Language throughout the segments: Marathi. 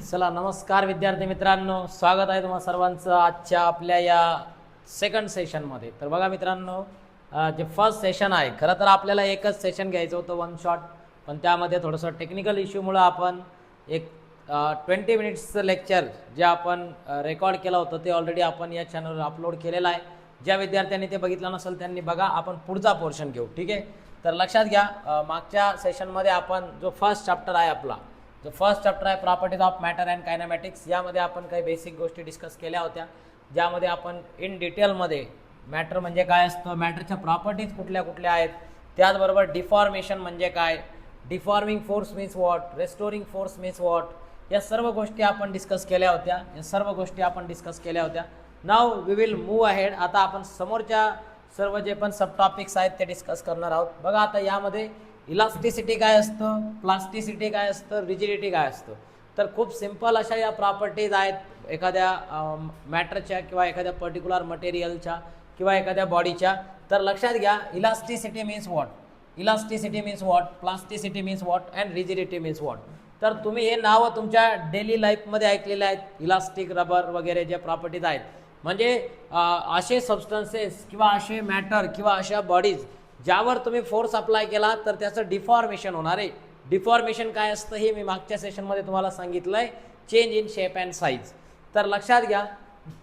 चला नमस्कार विद्यार्थी मित्रांनो, स्वागत आहे तुम्हा सर्वांचं आजच्या आपल्या या सेकंड सेशनमध्ये. तर बघा मित्रांनो, जे फर्स्ट सेशन आहे खरं तर आपल्याला एकच सेशन घ्यायचं होतं वन शॉट, पण त्यामध्ये थोडंसं टेक्निकल इश्यूमुळं आपण एक 20 मिनिट्सचं लेक्चर जे आपण रेकॉर्ड केलं होतं ते ऑलरेडी आपण या चॅनलवर अपलोड केलेलं आहे. ज्या विद्यार्थ्यांनी ते बघितलं नसेल त्यांनी बघा, आपण पुढचा पोर्शन घेऊ. ठीक आहे, तर लक्षात घ्या, मागच्या सेशनमध्ये आपण जो फर्स्ट चॅप्टर आहे आपला, जो फर्स्ट चॅप्टर आहे प्रॉपर्टीज ऑफ मॅटर अँड कायनेमॅटिक्स, यामध्ये आपण काही बेसिक गोष्टी डिस्कस केल्या होत्या, ज्यामध्ये आपण इन डिटेलमध्ये मॅटर म्हणजे काय असतं, मॅटरच्या प्रॉपर्टीज कुठल्या कुठल्या आहेत, त्याचबरोबर डिफॉर्मेशन म्हणजे काय, deforming force means what, restoring force means what, या सर्व गोष्टी आपण डिस्कस केल्या होत्या. Now we will move ahead. आता आपण समोरच्या सर्व जे पण सब टॉपिक्स आहेत ते डिस्कस करणार आहोत. बघा, आता यामध्ये इलास्टिसिटी काय असतं, प्लास्टिसिटी काय असतं, रिजिडिटी काय असतं. तर खूप सिंपल अशा या प्रॉपर्टीज आहेत एखाद्या मॅटरच्या किंवा एखाद्या पर्टिक्युलर मटेरियलच्या किंवा एखाद्या बॉडीच्या. तर लक्षात घ्या, elasticity means what, plasticity means what and rigidity means what. तर तुम्ही हे नावं तुमच्या डेली लाईफमध्ये ऐकलेले आहेत, इलास्टिक, रबर वगैरे जे प्रॉपर्टीज आहेत. म्हणजे असे सबस्टन्सेस किंवा असे मॅटर किंवा अशा बॉडीज ज्यावर तुम्ही फोर्स अप्लाय केला तर त्याचं डिफॉर्मेशन होणार आहे. डिफॉर्मेशन काय असतं हे मी मागच्या सेशनमध्ये तुम्हाला सांगितलं आहे, change in shape and size. तर लक्षात घ्या,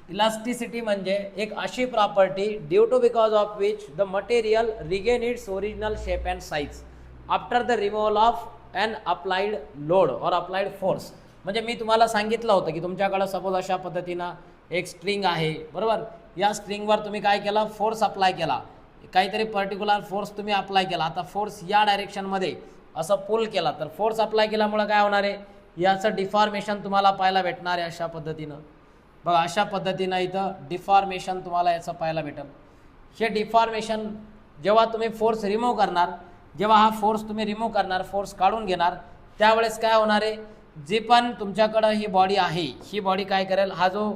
इलास्टिसिटी म्हणजे एक अशी property due to because of which the material regain its original shape and size after the removal of an applied load और अप्लाइड फोर्स. म्हणजे मी तुम्हाला सांगितलं होतं की तुमच्याकडं सपोज अशा पद्धतीनं एक स्ट्रिंग आहे, बरोबर. या स्ट्रिंगवर तुम्ही काय केलं, फोर्स अप्लाय केला, काहीतरी पर्टिक्युलर फोर्स तुम्ही अप्लाय केला. आता फोर्स या डायरेक्शनमध्ये असं पुल केला, तर फोर्स अप्लाय केल्यामुळे काय होणार आहे, याचं डिफॉर्मेशन तुम्हाला पाहायला भेटणार आहे अशा पद्धतीनं. बघा, अशा पद्धतीनं इथं डिफॉर्मेशन तुम्हाला याचं पाहायला भेटेल. हे डिफॉर्मेशन जेव्हा तुम्ही फोर्स रिमूव्ह करणार, जेव्हा हा फोर्स तुम्ही रिमूव्ह करणार, फोर्स काढून घेणार, त्यावेळेस काय होणार आहे, जी पण तुमच्याकडं ही बॉडी आहे, ही बॉडी काय करेल, हा जो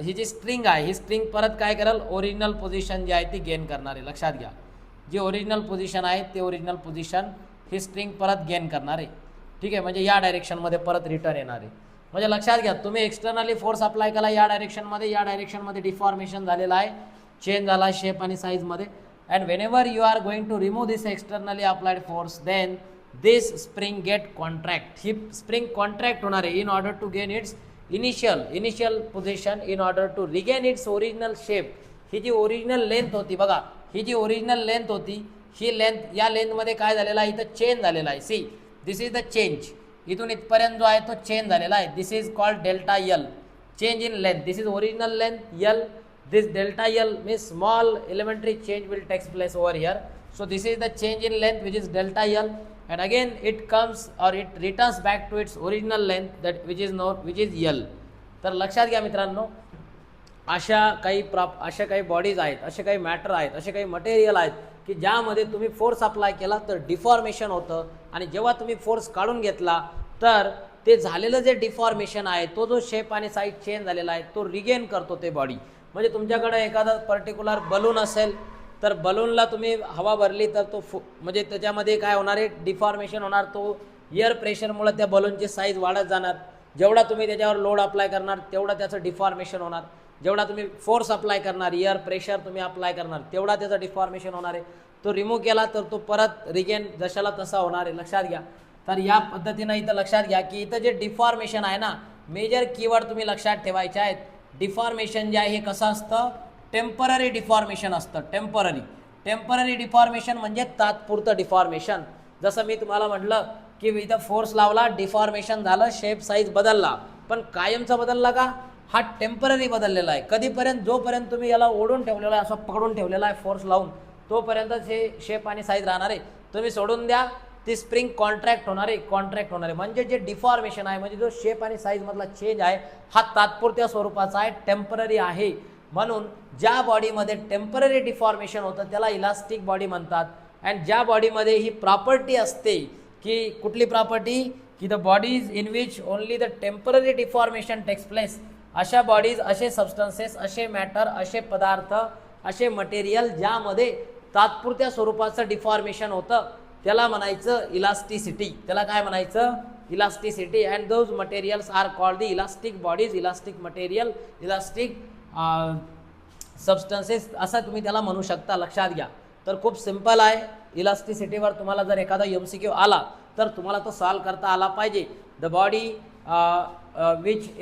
ही जी स्ट्रिंग आहे, ही स्ट्रिंग परत काय करेल, ओरिजिनल पोझिशन जी आहे ती गेन करणार आहे. लक्षात घ्या, जी ओरिजिनल पोझिशन आहे ते ओरिजिनल पोझिशन ही स्ट्रिंग परत गेन करणार आहे. ठीक आहे, म्हणजे या डायरेक्शनमध्ये परत रिटर्न येणार आहे. म्हणजे लक्षात घ्या, तुम्ही एक्सटर्नली फोर्स अप्लाय केला या डायरेक्शनमध्ये डिफॉर्मेशन झालेला आहे, चेंज झाला शेप आणि साईजमध्ये. And whenever you are going to remove this externally applied force, then this spring get contract. ही स्प्रिंग कॉन्ट्रॅक्ट होणार आहे in order to gain its initial position, in order to regain its original shape. ही जी ओरिजिनल लेंथ होती, बघा, ही जी ओरिजिनल लेंथ होती, ही लेंथ, या लेंथमध्ये काय झालेलं आहे, इथं चेंज झालेला आहे. See, this is the change. इथून इथपर्यंत जो आहे तो चेंज झालेला आहे. This is called delta L, change in length. This is original length L, this delta L means small elementary change will takes place over here. So this is the change in length which is delta L, and again it comes or it returns back to its original length that which is L. तर लक्षात घ्या मित्रांनो, अशा काही बॉडीज आहेत, असे काही मॅटर आहेत, असे काही मटेरियल आहेत की ज्यामध्ये तुम्ही फोर्स अप्लाय केला तर डिफॉर्मेशन होतं, आणि जेव्हा तुम्ही फोर्स काढून घेतला तर ते झालेलं जे डिफॉर्मेशन आहे, तो जो शेप आणि साईज चेंज झालेला आहे तो रिगेन करतो ते बॉडी. म्हणजे तुमच्याकडे एखादा पर्टिक्युलर बलून असेल, तर बलूनला तुम्ही हवा भरली तर तो म्हणजे त्याच्यामध्ये काय होणार आहे, डिफॉर्मेशन होणार. तो एअर प्रेशरमुळे त्या बलूनची साईज वाढत जाणार. जेवढा तुम्ही त्याच्यावर लोड अप्लाय करणार तेवढा त्याचं डिफॉर्मेशन होणार. जेवढा तुम्ही फोर्स अप्लाय करणार, एअर प्रेशर तुम्ही अप्लाय करणार, तेवढा त्याचं डिफॉर्मेशन होणार आहे. तो रिमूव्ह केला तर तो परत रिगेन जशाला तसा होणार आहे. लक्षात घ्या. तर या पद्धतीनं इथं लक्षात घ्या की इथं जे डिफॉर्मेशन आहे ना, मेजर कीवर्ड तुम्ही लक्षात ठेवायचे आहेत. डिफॉर्मेशन जे आहे हे कसं असतं, टेम्पररी डिफॉर्मेशन असतं. टेम्पररी डिफॉर्मेशन म्हणजे तात्पुरतं डिफॉर्मेशन. जसं मी तुम्हाला म्हटलं की इथं फोर्स लावला, डिफॉर्मेशन झालं, शेप साईज बदलला, पण कायमचा बदलला का, हा टेम्पररी बदललेला आहे. कधीपर्यंत, जोपर्यंत तुम्ही याला ओढून ठेवलेला आहे, असं पकडून ठेवलेला आहे फोर्स लावून, तोपर्यंतच हे शेप आणि साईज राहणार आहे. तुम्ही सोडून द्या, ती स्प्रिंग कॉन्ट्रॅक्ट होणार आहे. म्हणजे जे डिफॉर्मेशन आहे, म्हणजे जो शेप आणि साईज मधला चेंज आहे, हा तात्पुरत्या स्वरूपाचा आहे, टेम्पररी आहे. म्हणून ज्या बॉडीमध्ये टेम्पररी डिफॉर्मेशन होतं त्याला इलास्टिक बॉडी म्हणतात. अँड ज्या बॉडीमध्ये ही प्रॉपर्टी असते, की कुठली प्रॉपर्टी, की the bodies in which only the temporary deformation takes place, अशा बॉडीज, असे सबस्टन्सेस, असे मॅटर, असे पदार्थ, असे मटेरियल ज्यामध्ये तात्पुरत्या स्वरूपाचं डिफॉर्मेशन होतं, त्याला म्हणायचं इलास्टिसिटी. त्याला काय म्हणायचं, elasticity and those materials are called the elastic bodies, elastic material, elastic substances असं तुम्ही त्याला म्हणू शकता. लक्षात घ्या. तर खूप सिंपल आहे. इलास्टिसिटीवर तुम्हाला जर एखादा MCQ आला तर तुम्हाला तो सॉल्व करता आला पाहिजे. The body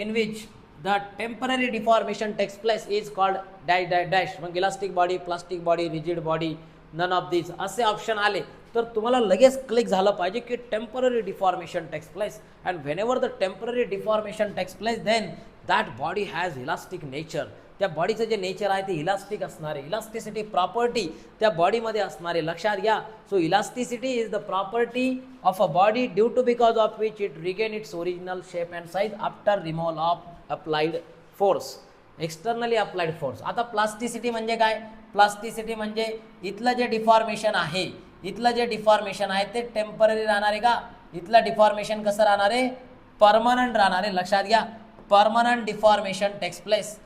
in which the temporary deformation takes place is called dash dash dash. मग elastic body, plastic body, rigid body, none of this असे ऑप्शन आले तर तुम्हाला लगेच क्लिक झालं पाहिजे की temporary deformation takes place. And whenever the temporary deformation takes place then that body has elastic nature. त्या बॉडीचं जे नेचर आहे ते इलास्टिक असणारे, इलास्टिसिटी प्रॉपर्टी त्या बॉडीमध्ये असणारे. लक्षात घ्या. So elasticity is the property of a body due to because of which it regain its original shape and size after removal of applied force, externally applied force. आता प्लास्टिसिटी म्हणजे काय? प्लास्टिसिटी म्हणजे इथलं जे डिफॉर्मेशन आहे, इथलं जे डिफॉर्मेशन आहे ते टेम्पररी राहणार आहे का? इथलं डिफॉर्मेशन कसं राहणार आहे? परमनंट राहणार आहे. लक्षात घ्या. Permanent deformation takes place,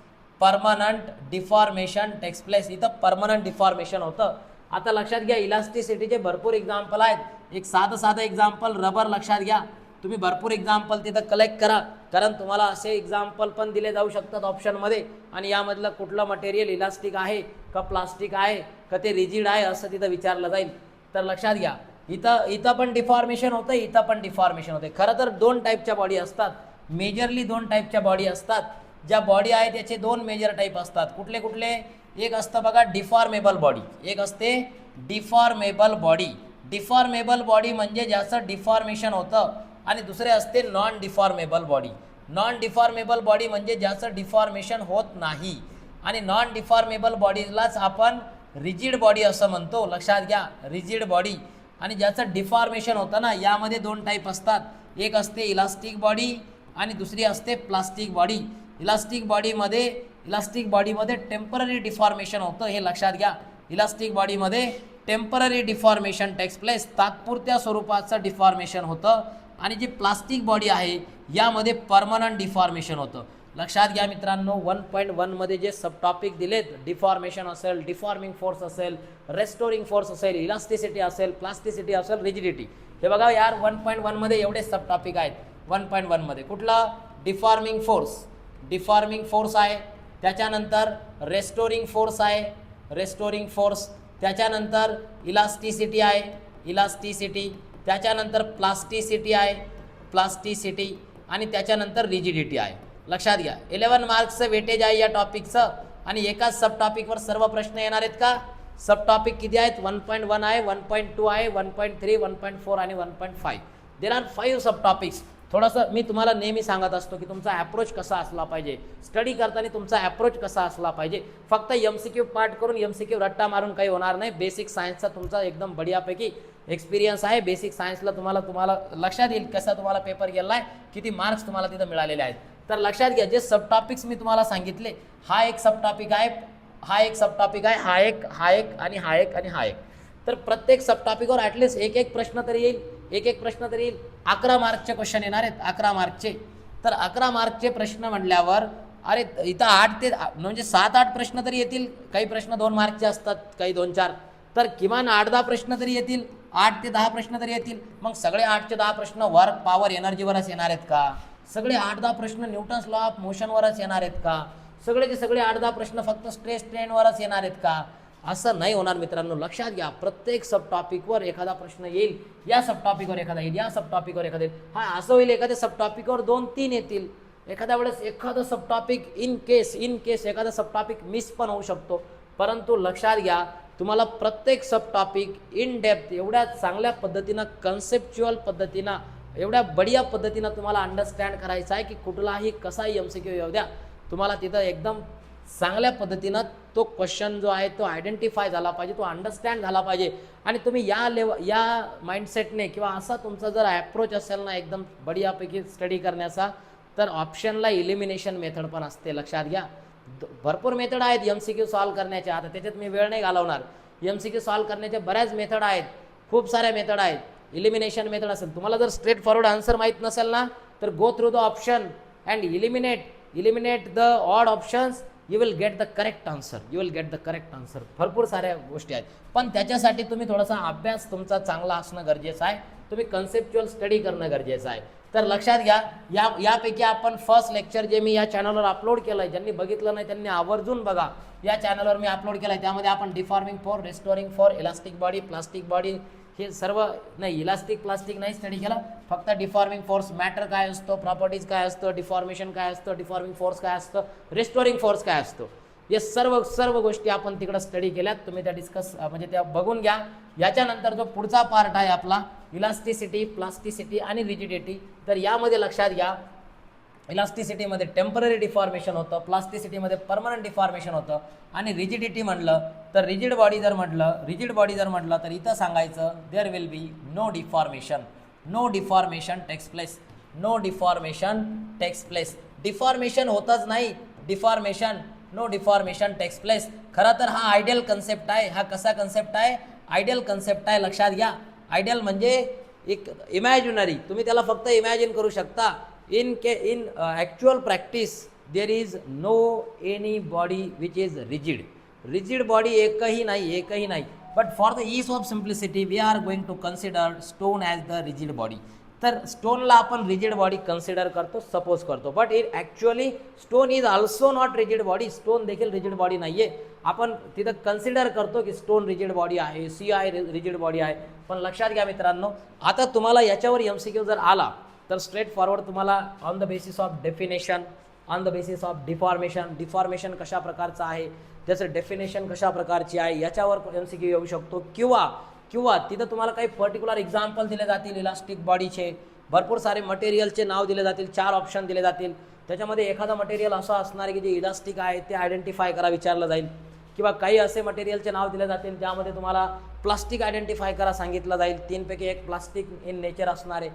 permanent deformation takes place. इथं परमनंट डिफॉर्मेशन होतं. आता लक्षात घ्या इलास्टिसिटीचे भरपूर एक्झाम्पल आहेत. एक साधं एक्झाम्पल रबर. लक्षात घ्या. तुम्ही भरपूर एक्झाम्पल तिथं कलेक्ट करा कारण तुम्हाला असे एक्झाम्पल पण दिले जाऊ शकतात ऑप्शनमध्ये आणि यामधलं कुठलं मटेरियल इलास्टिक आहे का प्लास्टिक आहे का ते रिजिड आहे असं तिथं विचारलं जाईल. तर लक्षात घ्या इथं पण डिफॉर्मेशन होतं, इथं पण डिफॉर्मेशन होते. खरं तर दोन टाईपच्या बॉडी असतात, मेजरली दोन टाईपच्या बॉडी असतात. ज्या बॉडी आहे त्याचे दोन मेजर टाईप असतात. कुठले कुठले? एक असतं बघा डिफॉर्मेबल बॉडी, एक असते डिफॉर्मेबल बॉडी. डिफॉर्मेबल बॉडी म्हणजे ज्याचं डिफॉर्मेशन होतं आणि दुसरे असते non deformable body. Non deformable body म्हणजे ज्याचं डिफॉर्मेशन होत नाही आणि नॉन डिफॉर्मेबल बॉडीलाच आपण रिजिड बॉडी असं म्हणतो. लक्षात घ्या. रिजिड बॉडी आणि ज्याचं डिफॉर्मेशन होतं ना यामध्ये दोन टाईप असतात. एक असते इलास्टिक बॉडी आणि दुसरी असते प्लास्टिक बॉडी. इलास्टिक बॉडीमध्ये टेम्पररी डिफॉर्मेशन होतं हे लक्षात घ्या. इलास्टिक बॉडीमध्ये टेम्पररी डिफॉर्मेशन टेक्स प्लेस, तात्पुरत्या स्वरूपाचं डिफॉर्मेशन होतं. आणि जी प्लास्टिक बॉडी आहे यामध्ये परमनंट डिफॉर्मेशन होतं. लक्षात घ्या मित्रांनो. 1.1 मध्ये जे सब टॉपिक दिलेत, डिफॉर्मेशन असेल, डिफॉर्मिंग फोर्स असेल, रेस्टोरिंग फोर्स असेल, इलास्टिसिटी असेल, प्लास्टिसिटी असेल, रिजिडिटी, हे बघा यार 1.1 मध्ये एवढे सब टॉपिक आहेत. 1.1 मध्ये कुठला? डिफॉर्मिंग फोर्स, डिफॉर्मिंग फोर्स आहे. त्याच्यानंतर रेस्टोरिंग फोर्स आहे, रेस्टोरिंग फोर्स. त्याच्यानंतर इलास्टिसिटी आहे, इलास्टिसिटी. त्याच्यानंतर प्लास्टिसिटी आहे, प्लास्टिसिटी. आणि त्याच्यानंतर रिजिडिटी आहे. लक्षात घ्या. 11 मार्क्सचं वेटेज आहे या टॉपिकचं आणि एकाच सब टॉपिकवर सर्व प्रश्न येणार आहेत का? सब टॉपिक किती आहेत? 1.1 आहे, 1.2 आहे, 1.3, 1.4 आणि 1.5. There are 5 sub topics. थोडंसं मी तुम्हाला नेहमी सांगत असतो की तुमचा ॲप्रोच कसा असला पाहिजे, स्टडी करताना तुमचा ॲप्रोच कसा असला पाहिजे. फक्त MCQ पार्ट करून MCQ रट्टा मारून काही होणार नाही. बेसिक सायन्सचा तुमचा एकदम बढियापैकी एक्सपिरियन्स आहे. बेसिक सायन्सला तुम्हाला लक्षात येईल कसा तुम्हाला पेपर गेला आहे, किती मार्क्स तुम्हाला तिथं मिळालेले आहेत. तर लक्षात घ्या जे सब टॉपिक्स मी तुम्हाला सांगितले, हा एक सब टॉपिक आहे, हा एक सब टॉपिक आहे, हा एक आणि हा एक आणि हा एक. तर प्रत्येक सब टॉपिकवर ॲटलिस्ट एक प्रश्न तरी येईल, एक प्रश्न तरी येईल. 11 मार्कचे क्वेश्चन येणार आहेत, 11 मार्कचे. तर 11 मार्कचे प्रश्न म्हटल्यावर अरे इथं 8 ते म्हणजे 7-8 प्रश्न तरी येतील. काही प्रश्न 2 मार्कचे असतात, काही 2-4. तर किमान 8-10 प्रश्न तरी येतील, 8 ते 10 प्रश्न तरी येतील. मग सगळे 8 ते 10 प्रश्न वर्क, पॉवर, एनर्जीवरच येणार आहेत का? सगळे 8-10 प्रश्न न्यूटन्स लॉ ऑफ मोशनवरच येणार आहेत का? सगळेचे सगळे 8-10 प्रश्न फक्त स्ट्रेस स्ट्रेनवरच येणार आहेत का? असं नाही होणार मित्रांनो. लक्षात घ्या. प्रत्येक सब टॉपिकवर एखादा प्रश्न येईल, या सब टॉपिकवर एखादा येईल, या सब टॉपिकवर एखादा येईल. हा असं होईल एखाद्या सब टॉपिकवर 2-3 येतील. एखाद्या वेळेस एखादं सब टॉपिक इन केस एखादा सब टॉपिक मिस पण होऊ शकतो. परंतु लक्षात घ्या तुम्हाला प्रत्येक सब टॉपिक इन डेप्थ एवढ्या चांगल्या पद्धतीनं, कन्सेप्च्युअल पद्धतीनं, एवढ्या बढिया पद्धतीनं तुम्हाला अंडरस्टँड करायचं आहे की कुठलाही कसाही MCQ येऊ द्या, तुम्हाला तिथं एकदम चांगल्या पद्धतीनं तो क्वेश्चन जो आहे तो आयडेंटिफाय झाला पाहिजे, तो अंडरस्टँड झाला पाहिजे. आणि तुम्ही या माइंडसेटने किंवा असा तुमचा जर ॲप्रोच असेल ना एकदम बढियापैकी स्टडी करण्याचा, तर ऑप्शनला इलिमिनेशन मेथड पण असते. लक्षात घ्या. भरपूर मेथड आहेत MCQ सॉल्व करण्याच्या. आता त्याच्यात मी वेळ नाही घालवणार. MCQ सॉल्व करण्याच्या बऱ्याच मेथड आहेत, खूप साऱ्या मेथड आहेत. इलिमिनेशन मेथड असेल, तुम्हाला जर स्ट्रेट फॉरवर्ड आन्सर माहीत नसेल ना तर go through the option and eliminate the odd options you will get the correct answer. भरपूर साऱ्या गोष्टी आहेत, पण त्याच्यासाठी तुम्ही थोडासा अभ्यास तुमचा चांगला असणं गरजेचं आहे. तुम्ही कन्सेप्च्युअल स्टडी करणं गरजेचं आहे. तर लक्षात घ्या, यापैकी आपण फर्स्ट लेक्चर जे मी या चॅनलवर अपलोड केलं आहे, ज्यांनी बघितलं नाही त्यांनी आवर्जून बघा. या चॅनलवर मी अपलोड केलं आहे, त्यामध्ये आपण deforming for, restoring for, elastic body, plastic body, हे सर्व नाही, इलास्टिक प्लास्टिक नाही स्टडी केला, फक्त डिफॉर्मिंग फोर्स मॅटर काय असतो, प्रॉपर्टीज काय असतं, डिफॉर्मेशन काय असतं, डिफॉर्मिंग फोर्स काय असतं, रेस्टोरिंग फोर्स काय असतो, हे सर्व गोष्टी आपण तिकडं स्टडी केल्यात. तुम्ही त्या म्हणजे त्या बघून घ्या. याच्यानंतर जो पुढचा पार्ट आहे आपला इलास्टिसिटी, प्लास्टिसिटी आणि रिजिडिटी. तर यामध्ये लक्षात घ्या, इलास्टिसिटीमध्ये टेम्पररी डिफॉर्मेशन होतं, प्लास्टिसिटीमध्ये परमनंट डिफॉर्मेशन होतं, आणि रिजिडिटी म्हटलं तर रिजिड बॉडी जर म्हटलं तर इथं सांगायचं there will be no deformation takes place. Deformation होतच नाही, नो डिफॉर्मेशन टेक्स प्लेस. खरं तर हा आयडियल कन्सेप्ट आहे. हा कसा कन्सेप्ट आहे? आयडियल कन्सेप्ट आहे. लक्षात घ्या, आयडियल म्हणजे एक इमॅजिनरी, तुम्ही त्याला फक्त इमॅजिन करू शकता. In actual practice there is no any body which is rigid body एकही नाही. But for the ease of simplicity we are going to consider stone as the rigid body. तर स्टोनला आपण रिजिड बॉडी कन्सिडर करतो, सपोज करतो, but it actually stone is also not rigid body. Stone देखील रिजिड बॉडी नाही आहे. आपण तिथं कन्सिडर करतो की स्टोन रिजिड बॉडी आहे, रिजिड बॉडी आहे. पण लक्षात घ्या मित्रांनो, आता तुम्हाला याच्यावर MCQ जर आला तर स्ट्रेट फॉरवर्ड तुम्हाला on the basis of definition, on the basis of deformation कशा प्रकारचं आहे, त्याचं डेफिनेशन कशा प्रकारची आहे, याच्यावर MCQ येऊ शकतो. किंवा तिथं तुम्हाला काही पर्टिक्युलर एक्झाम्पल दिले जातील इलास्टिक बॉडीचे, भरपूर सारे मटेरियलचे नाव दिले जातील, 4 ऑप्शन दिले जातील. त्याच्यामध्ये एखादा मटेरियल असं असणार आहे की जे इलास्टिक आहे ते आयडेंटिफाय करा विचारलं जाईल. किंवा काही असे मटेरियलचे नाव दिले जातील ज्यामध्ये तुम्हाला प्लास्टिक आयडेंटिफाय करा सांगितलं जाईल. 3 पैकी 1 प्लास्टिक इन नेचर असणार आहे.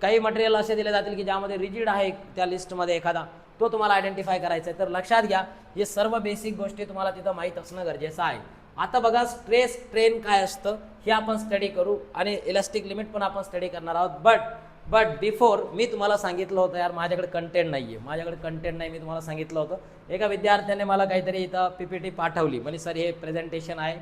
काही मटेरियल असे दिले जातील की ज्यामध्ये रिजिड आहे त्या लिस्टमध्ये एखादा, तो तुम्हाला आयडेंटिफाय करायचा आहे. तर लक्षात घ्या, हे सर्व बेसिक गोष्टी तुम्हाला तिथं माहीत असणं गरजेचं आहे. आता बघा, स्ट्रेस स्ट्रेन काय असतं हे आपण स्टडी करू, आणि इलास्टिक लिमिट पण आपण स्टडी करणार आहोत. बट बिफोर मी तुम्हाला सांगितलं होतं यार माझ्याकडे कंटेंट नाही. मी तुम्हाला सांगितलं होतं. एका विद्यार्थ्याने मला काहीतरी इथं PPT पाठवली, म्हणजे सर हे प्रेझेंटेशन आहे,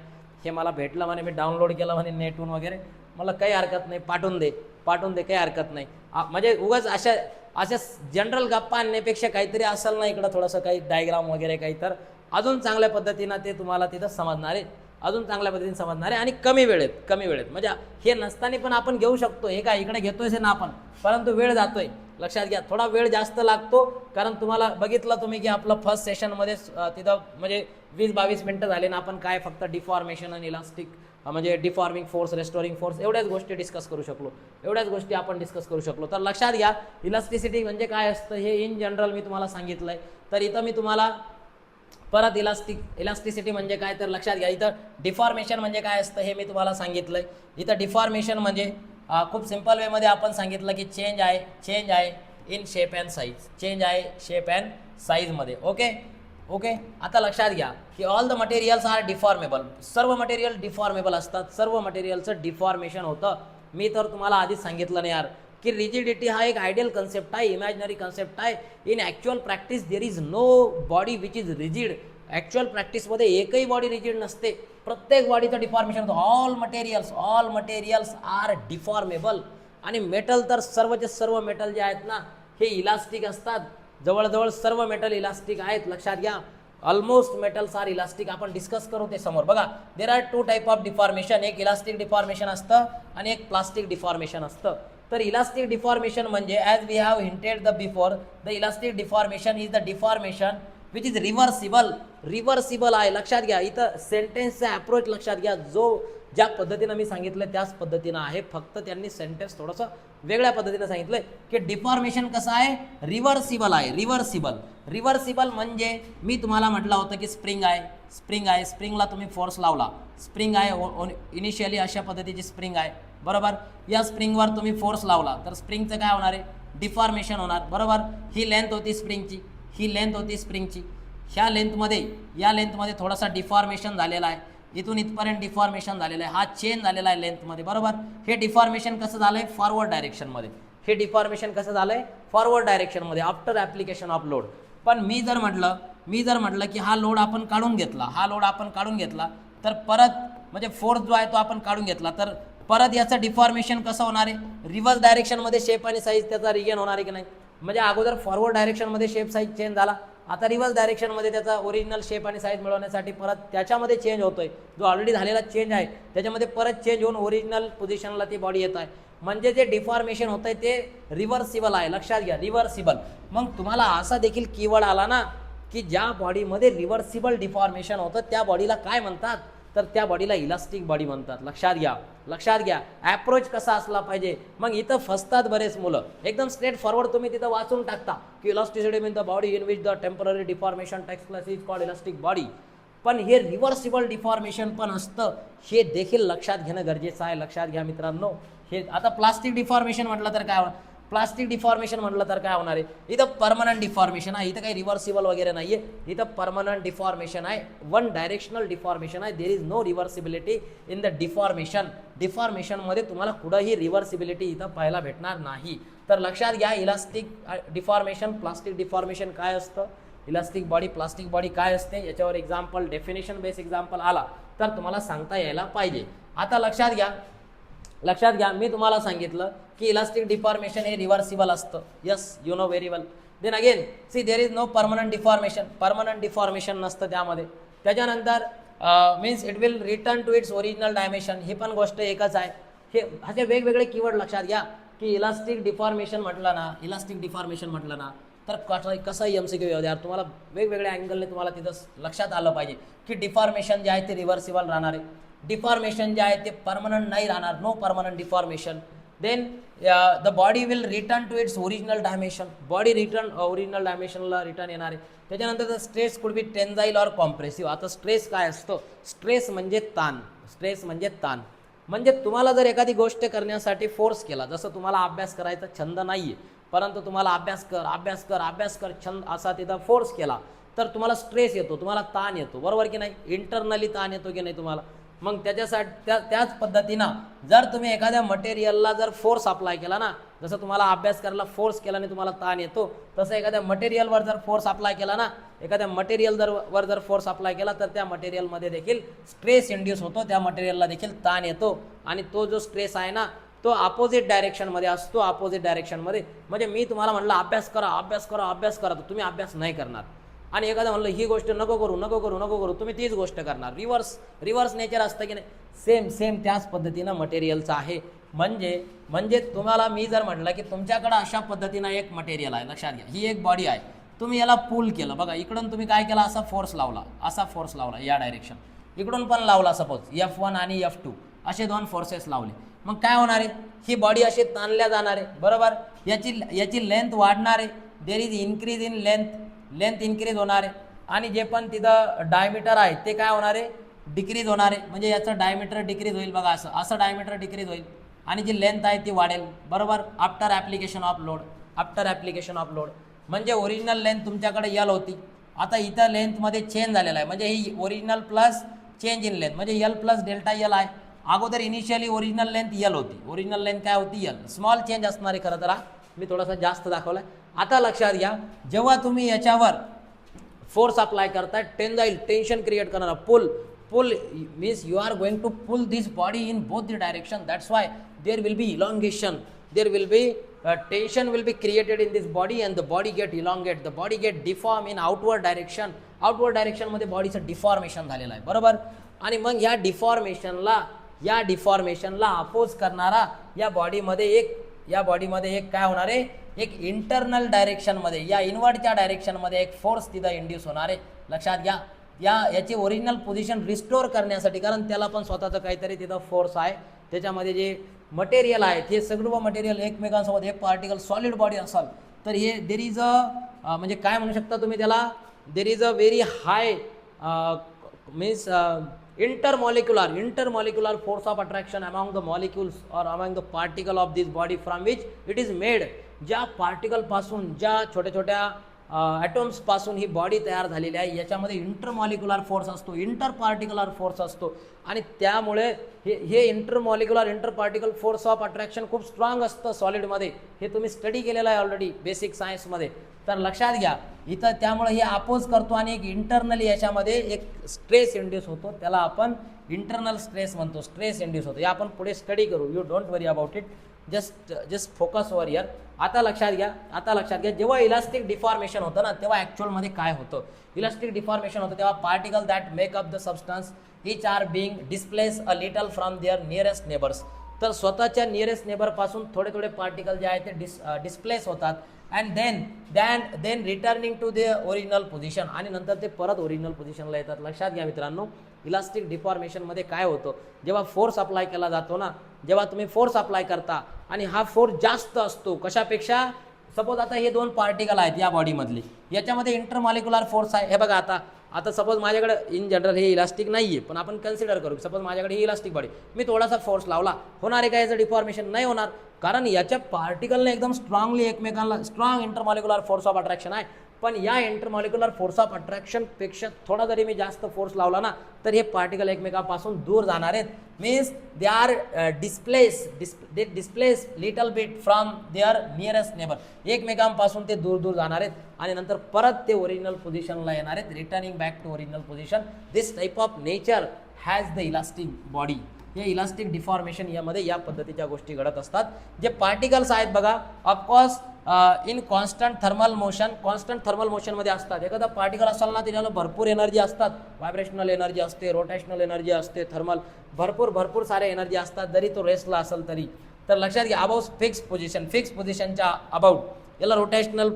हे मला भेटलं म्हणे, मी डाउनलोड केलं म्हणे नेटून वगैरे. मला काही हरकत नाही, पाठवून दे, काही हरकत नाही. म्हणजे उगाच अशा जनरल गप्पा आणण्यापेक्षा काहीतरी असेल ना इकडं थोडंसं काही डायग्राम वगैरे काही, तर अजून चांगल्या पद्धतीनं ते तुम्हाला तिथं समजणार आहे, आणि कमी वेळेत. म्हणजे हे नसताना पण आपण घेऊ शकतो. हे काय इकडे घेतोयच ना आपण, परंतु वेळ जातोय. लक्षात घ्या, थोडा वेळ जास्त लागतो, कारण तुम्हाला बघितलं तुम्ही की आपलं फर्स्ट सेशनमध्ये तिथं म्हणजे 20-22 मिनटं झाले ना, आपण काय फक्त डिफॉर्मेशन आणि इलास्टिक म्हणजे डिफॉर्मिंग फोर्स, रेस्टोरिंग फोर्स एवढ्याच गोष्टी आपण डिस्कस करू शकलो. तर लक्षात घ्या, इलास्टिसिटी म्हणजे काय असतं हे इन जनरल मी तुम्हाला सांगितलंय. तर इथं मी तुम्हाला परत इलास्टिसिटी म्हणजे काय, तर लक्षात घ्या. इथं डिफॉर्मेशन म्हणजे काय असतं हे मी तुम्हाला सांगितलंय. इथं डिफॉर्मेशन म्हणजे खूप सिंपल वेमध्ये आपण सांगितलं की चेंज आहे इन शेप अँड साईजमध्ये. ओके. आता लक्षात घ्या की all the materials are deformable. सर्व मटेरियल डिफॉर्मेबल असतात, सर्व मटेरियलचं डिफॉर्मेशन होतं. मी तर तुम्हाला आधीच सांगितलं नाही यार की रिजिडिटी हा एक आयडियल कन्सेप्ट आहे, इमॅजिनरी कन्सेप्ट आहे. In actual practice there is no body which is rigid. Actual प्रॅक्टिसमध्ये एकही बॉडी रिजिड नसते, प्रत्येक बॉडीचं डिफॉर्मेशन होतं. All materials are deformable. आणि मेटल तर सर्वचे सर्व मेटल जे आहेत ना हे इलास्टिक असतात. जवळजवळ सर्व मेटल इलास्टिक आहेत. लक्षात घ्या, ऑलमोस्ट मेटल्स आर इलास्टिक. आपण डिस्कस करू ते समोर. बघा, there are 2 type of deformation. एक इलास्टिक डिफॉर्मेशन असतं आणि एक प्लास्टिक डिफॉर्मेशन असतं. तर इलास्टिक डिफॉर्मेशन म्हणजे as we have hinted the before, the elastic deformation is the deformation which is reversible आहे. लक्षात घ्या, इथं सेंटेन्सचा अप्रोच लक्षात घ्या. ज्या पद्धतीनं मी सांगितलं त्याच पद्धतीनं आहे, फक्त त्यांनी सेंटेन्स थोडंसं वेगळ्या पद्धतीनं सांगितलंय की डिफॉर्मेशन कसं आहे, रिव्हर्सिबल आहे. रिव्हर्सिबल म्हणजे मी तुम्हाला म्हटलं होतं की स्प्रिंग आहे, स्प्रिंगला तुम्ही फोर्स लावला, स्प्रिंग आहे इनिशियली अशा पद्धतीची स्प्रिंग आहे, बरोबर. या स्प्रिंगवर तुम्ही फोर्स लावला तर स्प्रिंगचं काय होणार आहे, डिफॉर्मेशन होणार, बरोबर. ही लेंथ होती स्प्रिंगची, ह्या लेंथमध्ये थोडासा डिफॉर्मेशन झालेला आहे. इथून इथपर्यंत डिफॉर्मेशन झालेलं आहे. हा चेंज झालेला आहे लेंथमध्ये, बरोबर. हे डिफॉर्मेशन कसं झालं आहे, फॉरवर्ड डायरेक्शनमध्ये. After application of load. पण मी जर म्हटलं मी जर म्हटलं की हा लोड आपण काढून घेतला तर परत म्हणजे फोर्स जो आहे तो आपण काढून घेतला तर परत याचं डिफॉर्मेशन कसं होणार आहे, रिव्हर्स डायरेक्शनमध्ये शेप आणि साईज त्याचा रिगेन होणार आहे की नाही. म्हणजे अगोदर फॉरवर्ड डायरेक्शनमध्ये शेप साईज चेंज झाला, आता रिव्हर्स डायरेक्शनमध्ये त्याचा ओरिजिनल शेप आणि साईज मिळवण्यासाठी परत त्याच्यामध्ये चेंज होतोय, जो ऑलरेडी झालेला चेंज आहे त्याच्यामध्ये परत चेंज होऊन ओरिजिनल पोझिशनला ती बॉडी येत आहे. म्हणजे जे डिफॉर्मेशन होत आहे ते रिव्हर्सिबल आहे, लक्षात घ्या रिव्हर्सिबल. मग तुम्हाला असा देखील कीवर्ड आला ना की ज्या बॉडीमध्ये रिव्हर्सिबल डिफॉर्मेशन होतं त्या बॉडीला काय म्हणतात, तर त्या बॉडीला इलास्टिक बॉडी म्हणतात. लक्षात घ्या ॲप्रोच कसा असला पाहिजे. मग इथं फसतात बरेच मुलं, एकदम स्ट्रेट फॉरवर्ड तुम्ही तिथं वाचून टाकता की elasticity mean the body in which the temporary deformation takes place is called elastic body. पण हे रिव्हर्सिबल डिफॉर्मेशन पण असतं, हे देखील लक्षात घेणं गरजेचं आहे. लक्षात घ्या मित्रांनो. हे आता प्लास्टिक डिफॉर्मेशन म्हटलं तर काय, प्लास्टिक डिफॉर्मेशन म्हटलं तर काय होणार आहे, इथं परमनंट डिफॉर्मेशन आहे, इथं काही रिव्हर्सिबल वगैरे नाही आहे, इथं परमनंट डिफॉर्मेशन आहे, वन डायरेक्शनल डिफॉर्मेशन आहे. There is no reversibility in the डिफॉर्मेशनमध्ये तुम्हाला कुठंही रिव्हर्सिबिलिटी इथं पाहायला भेटणार नाही. तर लक्षात घ्या इलास्टिक डिफॉर्मेशन प्लास्टिक डिफॉर्मेशन काय असतं, इलास्टिक बॉडी प्लास्टिक बॉडी काय असते, याच्यावर एक्झाम्पल डेफिनेशन बेस एक्झाम्पल आला तर तुम्हाला सांगता यायला पाहिजे. आता लक्षात घ्या मी तुम्हाला सांगितलं की इलास्टिक डिफॉर्मेशन हे रिव्हर्सिबल असतं. Yes you know very well. Then again see there is no permanent deformation नसतं त्यामध्ये. त्याच्यानंतर means it will return to its original dimension, ही पण गोष्ट एकच आहे. हे असे वेगवेगळे कीवर्ड लक्षात घ्या की इलास्टिक डिफॉर्मेशन म्हटलं ना तर कसं MCQ येऊ द्या तुम्हाला वेगवेगळ्या अँगलने तुम्हाला तिथं लक्षात आलं पाहिजे की डिफॉर्मेशन जे आहे ते रिव्हर्सिबल राहणार आहे, डिफॉर्मेशन जे आहे ते परमनंट नाही राहणार, no permanent deformation. Then the body will return to its original dimension, body original डायमेन्शनला रिटर्न येणार आहे. त्याच्यानंतर the stress could be tensile or compressive. आता स्ट्रेस काय असतो, स्ट्रेस म्हणजे ताण. म्हणजे तुम्हाला जर एखादी गोष्ट करण्यासाठी फोर्स केला, जसं तुम्हाला अभ्यास करायचा छंद नाहीये परंतु तुम्हाला अभ्यास कर छंद असा तिथं फोर्स केला तर तुम्हाला स्ट्रेस येतो, तुम्हाला ताण येतो, बरोबर की नाही, इंटरनली ताण येतो की नाही तुम्हाला. मग त्याच्यासाठी त्याच पद्धतीनं जर तुम्ही एखाद्या मटेरियलला जर फोर्स अप्लाय केला ना, जसं तुम्हाला अभ्यास करायला फोर्स केल्याने तुम्हाला ताण येतो, तसं एखाद्या मटेरियलवर जर फोर्स अप्लाय केला ना, एखाद्या मटेरियलवर जर फोर्स अप्लाय केला तर त्या मटेरियलमध्ये देखील स्ट्रेस इंड्यूस होतो, त्या मटेरियलला देखील ताण येतो आणि तो जो स्ट्रेस आहे ना तो अपोजिट डायरेक्शनमध्ये असतो, अपोजिट डायरेक्शनमध्ये. म्हणजे मी तुम्हाला म्हणलं अभ्यास करा तर तुम्ही अभ्यास नाही करणार, आणि एखादं म्हणलं ही गोष्ट नको करू तुम्ही तीच गोष्ट करणार. रिव्हर्स नेचर असतं की नाही, सेम त्याच पद्धतीनं मटेरियलचं आहे. म्हणजे तुम्हाला मी जर म्हटलं की तुमच्याकडं अशा पद्धतीनं एक मटेरियल आहे, लक्षात घ्या ही एक बॉडी आहे, तुम्ही याला पुल केलं बघा, इकडून तुम्ही काय केला, असा फोर्स लावला या डायरेक्शन, इकडून पण लावला, सपोज F1 आणि F2 असे दोन फोर्सेस लावले, मग काय होणार आहे, ही बॉडी अशी ताणल्या जाणार आहे, बरोबर. याची लेंथ वाढणार आहे, there is increase in length increase होणार आहे, आणि जे पण तिथं डायमीटर आहे ते काय होणार आहे, डिक्रीज होणार आहे. म्हणजे याचं डायमीटर डिक्रीज होईल बघा, असं डायमीटर डिक्रीज होईल आणि जी लेंथ आहे ती वाढेल, बरोबर. आफ्टर ॲप्लिकेशन ऑफ लोड म्हणजे ओरिजिनल लेंथ तुमच्याकडे L होती, आता इथं लेंथमध्ये चेंज झालेला आहे, म्हणजे ही original plus change in length म्हणजे L प्लस डेल्टा L आहे. अगोदर इनिशियली ओरिजिनल लेंथ L होती, ओरिजिनल लेंथ काय होती L, स्मॉल चेंज असणार आहे खरं तर, मी थोडासा जास्त दाखवला आहे. आता लक्षात घ्या जेव्हा तुम्ही याच्यावर फोर्स अप्लाय करताय, टेन्शन क्रिएट करणारा pull means you are going to pull this body in both the direction, that's why there will be elongation, there will be tension will be created in this body and the body get elongate, the body get deform in outward direction मध्ये बॉडीचं डिफॉर्मेशन झालेलं आहे, बरोबर. आणि मग या डिफॉर्मेशनला अपोज करणारा या बॉडीमध्ये एक काय होणार आहे, एक इंटरनल डायरेक्शनमध्ये या इनवर्डच्या डायरेक्शनमध्ये एक फोर्स तिथं इंड्यूस होणार आहे. लक्षात घ्या याची ओरिजिनल पोझिशन रिस्टोर करण्यासाठी, कारण त्याला पण स्वतःचं काहीतरी तिथं फोर्स आहे, त्याच्यामध्ये जे मटेरियल आहे ते सगळं मटेरियल एकमेकांसोबत एक पार्टिकल सॉलिड बॉडी असाल तर हे देर इज म्हणजे काय म्हणू शकता तुम्ही त्याला, there is a very high means intermolecular force of attraction among the molecules or among the particle of this body from which it is made. ज्या पार्टिकल पासून ज्या छोट्या छोट्या ॲटॉम्स पासून ही बॉडी तयार झालेली आहे. याच्यामध्ये इंटरमॉलिक्युलर फोर्स असतो, इंटर पार्टिक्युलर फोर्स असतो आणि त्यामुळे हे intermolecular inter particle force of attraction खूप स्ट्रॉंग असतं सॉलिडमध्ये. हे तुम्ही स्टडी केलेलं आहे ऑलरेडी बेसिक सायन्समध्ये. तर लक्षात घ्या इथं त्यामुळे हे अपोज करतो आणि एक इंटरनली याच्यामध्ये एक स्ट्रेस इंड्यूस होतो, त्याला आपण इंटरनल स्ट्रेस म्हणतो, स्ट्रेस इंड्यूस होतो. हे आपण पुढे स्टडी करू, you don't worry about it, just focus over here. आता लक्षात घ्या जेव्हा इलास्टिक डिफॉर्मेशन होतं ना तेव्हा ॲक्च्युअलमध्ये काय होतं. इलास्टिक डिफॉर्मेशन होतं तेव्हा particle that make up the substance each are being displace a little from their nearest neighbours. तर स्वतःच्या नियरेस्ट नेबरपासून थोडे थोडे पार्टिकल जे आहेत ते डिस्प्लेस होतात and then returning to the original position आणि नंतर ते परत ओरिजिनल पोझिशनला येतात. लक्षात घ्या मित्रांनो, इलास्टिक डिफॉर्मेशनमध्ये काय होतं, जेव्हा फोर्स अप्लाय केला जातो ना, जेव्हा तुम्ही फोर्स अप्लाय करता आणि हा फोर्स जास्त असतो कशापेक्षा, सपोज आता हे दोन पार्टिकल आहेत या बॉडीमधले, याच्यामध्ये इंटरमॉलिक्युलर फोर्स आहे. हे बघा आता सपोज माझ्याकडे इन जनरल हे इलास्टिक नाही आहे, पण आपण कन्सिडर करू सपोज माझ्याकडे ही इलास्टिक बॉडी, मी थोडासा फोर्स लावला, होणार आहे का याचं डिफॉर्मेशन? नाही होणार, कारण याच्या पार्टिकलने एकदम स्ट्रॉंगली एकमेकांना strong intermolecular force of attraction आहे. पण या इंटरमॉलिक्युलर फोर्स ऑफ अट्रॅक्शनपेक्षा थोडा जरी मी जास्त फोर्स लावला ना तर हे पार्टिकल एकमेकांपासून दूर जाणार आहेत. Means they are displace little bit from their nearest neighbour. एकमेकांपासून ते दूर दूर जाणार आहेत आणि नंतर परत ते ओरिजिनल पोझिशनला येणार आहेत, returning back to original position. This type of nature has the elastic body. हे इलास्टिक डिफॉर्मेशन यामध्ये या पद्धतीच्या गोष्टी घडत असतात. जे पार्टिकल्स आहेत बघा, ऑफकोर्स इन कॉन्स्टंट थर्मल मोशनमध्ये असतात. एखादा पार्टिकल असाल ना त्याला भरपूर एनर्जी असतात, व्हायब्रेशनल एनर्जी असते, रोटेशनल एनर्जी असते, थर्मल भरपूर सारे एनर्जी असतात जरी तो रेस्टला असेल तरी. तर लक्षात घ्या अबाउट फिक्स पोझिशनच्या अबाउट याला रोटेशनल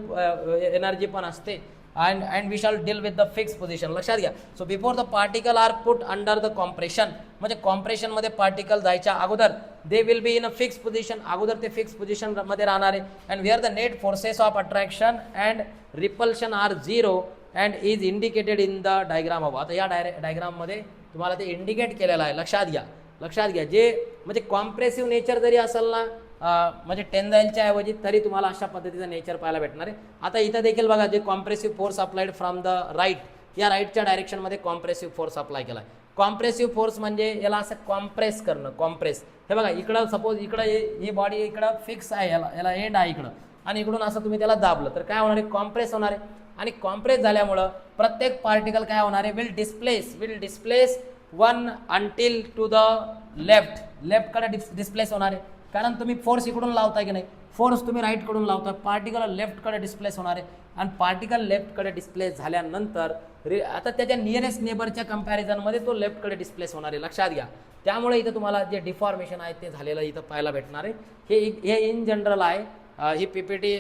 एनर्जी पण असते and we shall deal with the fixed position. लक्षात घ्या. So before the particle are put under the compression, म्हणजे कॉम्प्रेशनमध्ये पार्टिकल जायच्या अगोदर they will be in a fix position, अगोदर ते फिक्स पोझिशनमध्ये राहणार आहे. And where the net forces of attraction and repulsion are zero and is indicated in the diagram of. आता या डायग्राममध्ये तुम्हाला ते इंडिकेट केलेलं आहे. लक्षात घ्या जे म्हणजे कॉम्प्रेसिव्ह नेचर जरी असेल ना, म्हणजे टेन्जाईलच्या ऐवजी तरी तुम्हाला अशा पद्धतीचं नेचर पाहायला भेटणार आहे. आता इथं देखील बघा जे compressive force applied from the right, या राईटच्या डायरेक्शनमध्ये कॉम्प्रेसिव्ह फोर्स अप्लाय केला आहे. कॉम्प्रेसिव्ह फोर्स म्हणजे याला असं कॉम्प्रेस करणं, कॉम्प्रेस. हे बघा इकडं सपोज इकडं ही बॉडी इकडं फिक्स आहे, याला एंड आहे इकडं, आणि इकडून असं तुम्ही त्याला दाबलं तर काय होणार आहे, कॉम्प्रेस होणार आहे. आणि कॉम्प्रेस झाल्यामुळं प्रत्येक पार्टिकल काय होणार आहे, will displace one until to the लेफ्टकडे डिस्प्लेस होणार आहे. कारण तुम्ही फोर्स इकडून लावताय की नाही, फोर्स तुम्ही राईटकडून लावताय, पार्टिकल लेफ्टकडे डिस्प्लेस होणार आहे. आणि पार्टिकल लेफ्टकडे डिस्प्लेस झाल्यानंतर आता त्याच्या नियरेस्ट नेबरच्या कंपॅरिझनमध्ये तो लेफ्टकडे डिस्प्लेस होणार आहे. लक्षात घ्या. त्यामुळे इथं तुम्हाला जे डिफॉर्मेशन आहे ते झालेलं इथं पाहायला भेटणार आहे. हे इन जनरल आहे. ही पीपीटी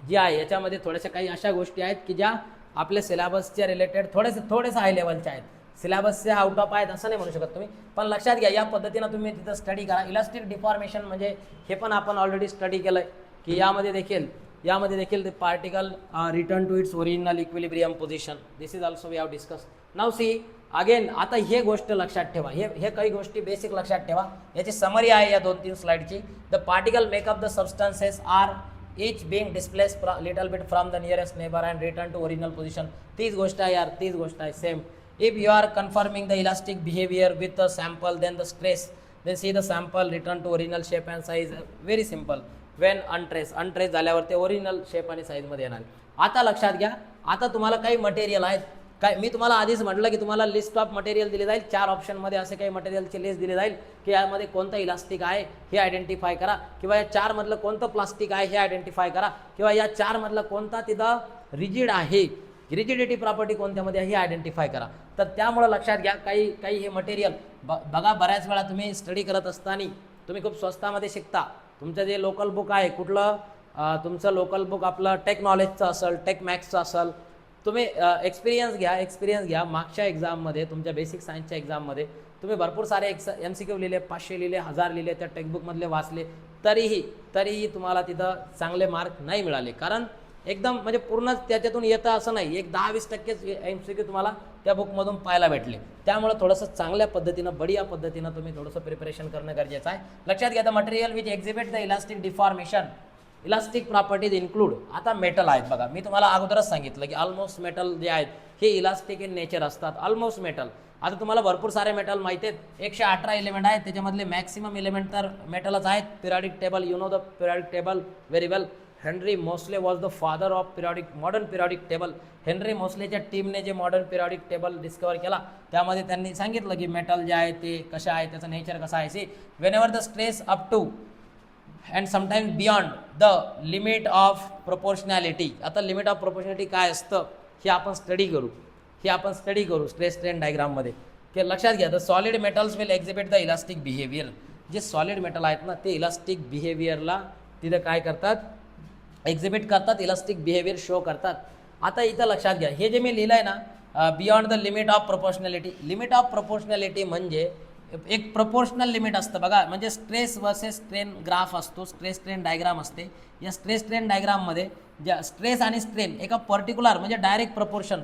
जी आहे याच्यामध्ये थोड्याशा काही अशा गोष्टी आहेत की ज्या आपल्या सिलेबसच्या रिलेटेड थोडेसे हाय लेवलच्या आहेत. सिलेबसचे आउट ऑफ आहेत असं नाही म्हणू शकत तुम्ही, पण लक्षात घ्या या पद्धतीनं तुम्ही तिथं स्टडी करा. इलास्टिक डिफॉर्मेशन म्हणजे हे पण आपण ऑलरेडी स्टडी केलं आहे की यामध्ये देखील ते particle return to its original equilibrium position. This is also we have discuss. Now see again. आता हे गोष्ट लक्षात ठेवा, हे काही गोष्टी बेसिक लक्षात ठेवा. याची समरी आहे या 2-3 स्लाइडची. The particle make up the substances are each being displaced little bit from the nearest neighbor and return to original position. तीच गोष्ट आहे यार, तीच गोष्ट आहे same. If you are confirming the elastic behavior with the sample, then the stress, then see the sample return to original shape and size. Very simple. When untrace झाल्यावर ते ओरिजिनल शेप आणि साईजमध्ये येणार. आता लक्षात घ्या, आता तुम्हाला काही मटेरियल आहेत काय, मी तुम्हाला आधीच म्हटलं की तुम्हाला लिस्ट ऑफ मटेरियल दिली जाईल. 4 ऑप्शनमध्ये असे काही मटेरियलची लिस्ट दिली जाईल की यामध्ये कोणतं इलास्टिक आहे हे आयडेंटिफाय करा, किंवा या 4 मधलं कोणतं प्लास्टिक आहे हे आयडेंटिफाय करा, किंवा या 4 मधलं कोणता तिथं रिजिड आहे, रिजिडिटी प्रॉपर्टी कोणत्यामध्ये हे आयडेंटिफाय करा. तर त्यामुळं लक्षात घ्या काही हे मटेरियल बघा, बऱ्याच वेळा तुम्ही स्टडी करत असताना तुम्ही खूप स्वस्तामध्ये शिकता. तुमचं जे लोकल बुक आहे कुठलं, तुमचं लोकल बुक आपलं टेक नॉलेजचं असेल, टेक मॅक्सचं असेल, तुम्ही एक्सपिरियन्स घ्या. मागच्या एक्झाममध्ये तुमच्या बेसिक सायन्सच्या एक्झाममध्ये तुम्ही भरपूर सारे MCQ लिहिले, 500 लिहिले, 1000 लिहिले, त्या टेक्स्टबुकमधले वाचले, तरीही तुम्हाला तिथं चांगले मार्क नाही मिळाले. कारण एकदम म्हणजे पूर्ण त्याच्यातून येतं असं नाही, एक 10-20% MCQ तुम्हाला त्या बुकमधून पाहायला भेटले. त्यामुळे थोडंसं चांगल्या पद्धतीनं बढिया पद्धतीनं तुम्ही थोडंसं प्रिपरेशन करणं गरजेचं आहे. लक्षात घ्या, the material which exhibit the elastic deformation elastic properties include, आता मेटल आहेत बघा, मी तुम्हाला अगोदरच सांगितलं की ऑलमोस्ट मेटल जे आहेत हे इलास्टिक इन नेचर असतात, ऑलमोस्ट मेटल. आता तुम्हाला भरपूर सारे मेटल माहिती आहेत, 118 एलिमेंट आहेत, त्याच्यामधले मॅक्सिमम एलिमेंट तर मेटलच आहेत. Periodic table, you know the periodic table very well. Henry Moseley was the father of modern periodic table. Henry मोस्लेच्या टीमने जे मॉडर्न पिरियडिक टेबल डिस्कवर केला त्यामध्ये त्यांनी सांगितलं की मेटल जे आहे ते कशा आहे, त्याचं नेचर कसं आहे. See when the stress up to and sometimes beyond the limit of proportionality. आता लिमिट ऑफ प्रोपोर्शनॅलिटी काय असतं हे आपण स्टडी करू स्ट्रेस स्ट्रेन डायग्राममध्ये. की लक्षात घ्या, the solid metals will exhibit the elastic behaviour. जे सॉलिड मेटल आहेत ना ते इलास्टिक बिहेवियरला तिथं काय करतात, एक्झिबिट करतात, इलास्टिक बिहेवियर शो करतात. आता इथं लक्षात घ्या, हे जे मी लिहिलं आहे ना, beyond the limit of proportionality. Limit of proportionality म्हणजे एक प्रोपोर्शनल लिमिट असतं बघा, म्हणजे स्ट्रेस वर्सेस स्ट्रेन ग्राफ असतो, स्ट्रेस स्ट्रेन डायग्राम असते. या स्ट्रेस स्ट्रेन डायग्राममध्ये ज्या स्ट्रेस आणि स्ट्रेन एका पर्टिक्युलर म्हणजे डायरेक्ट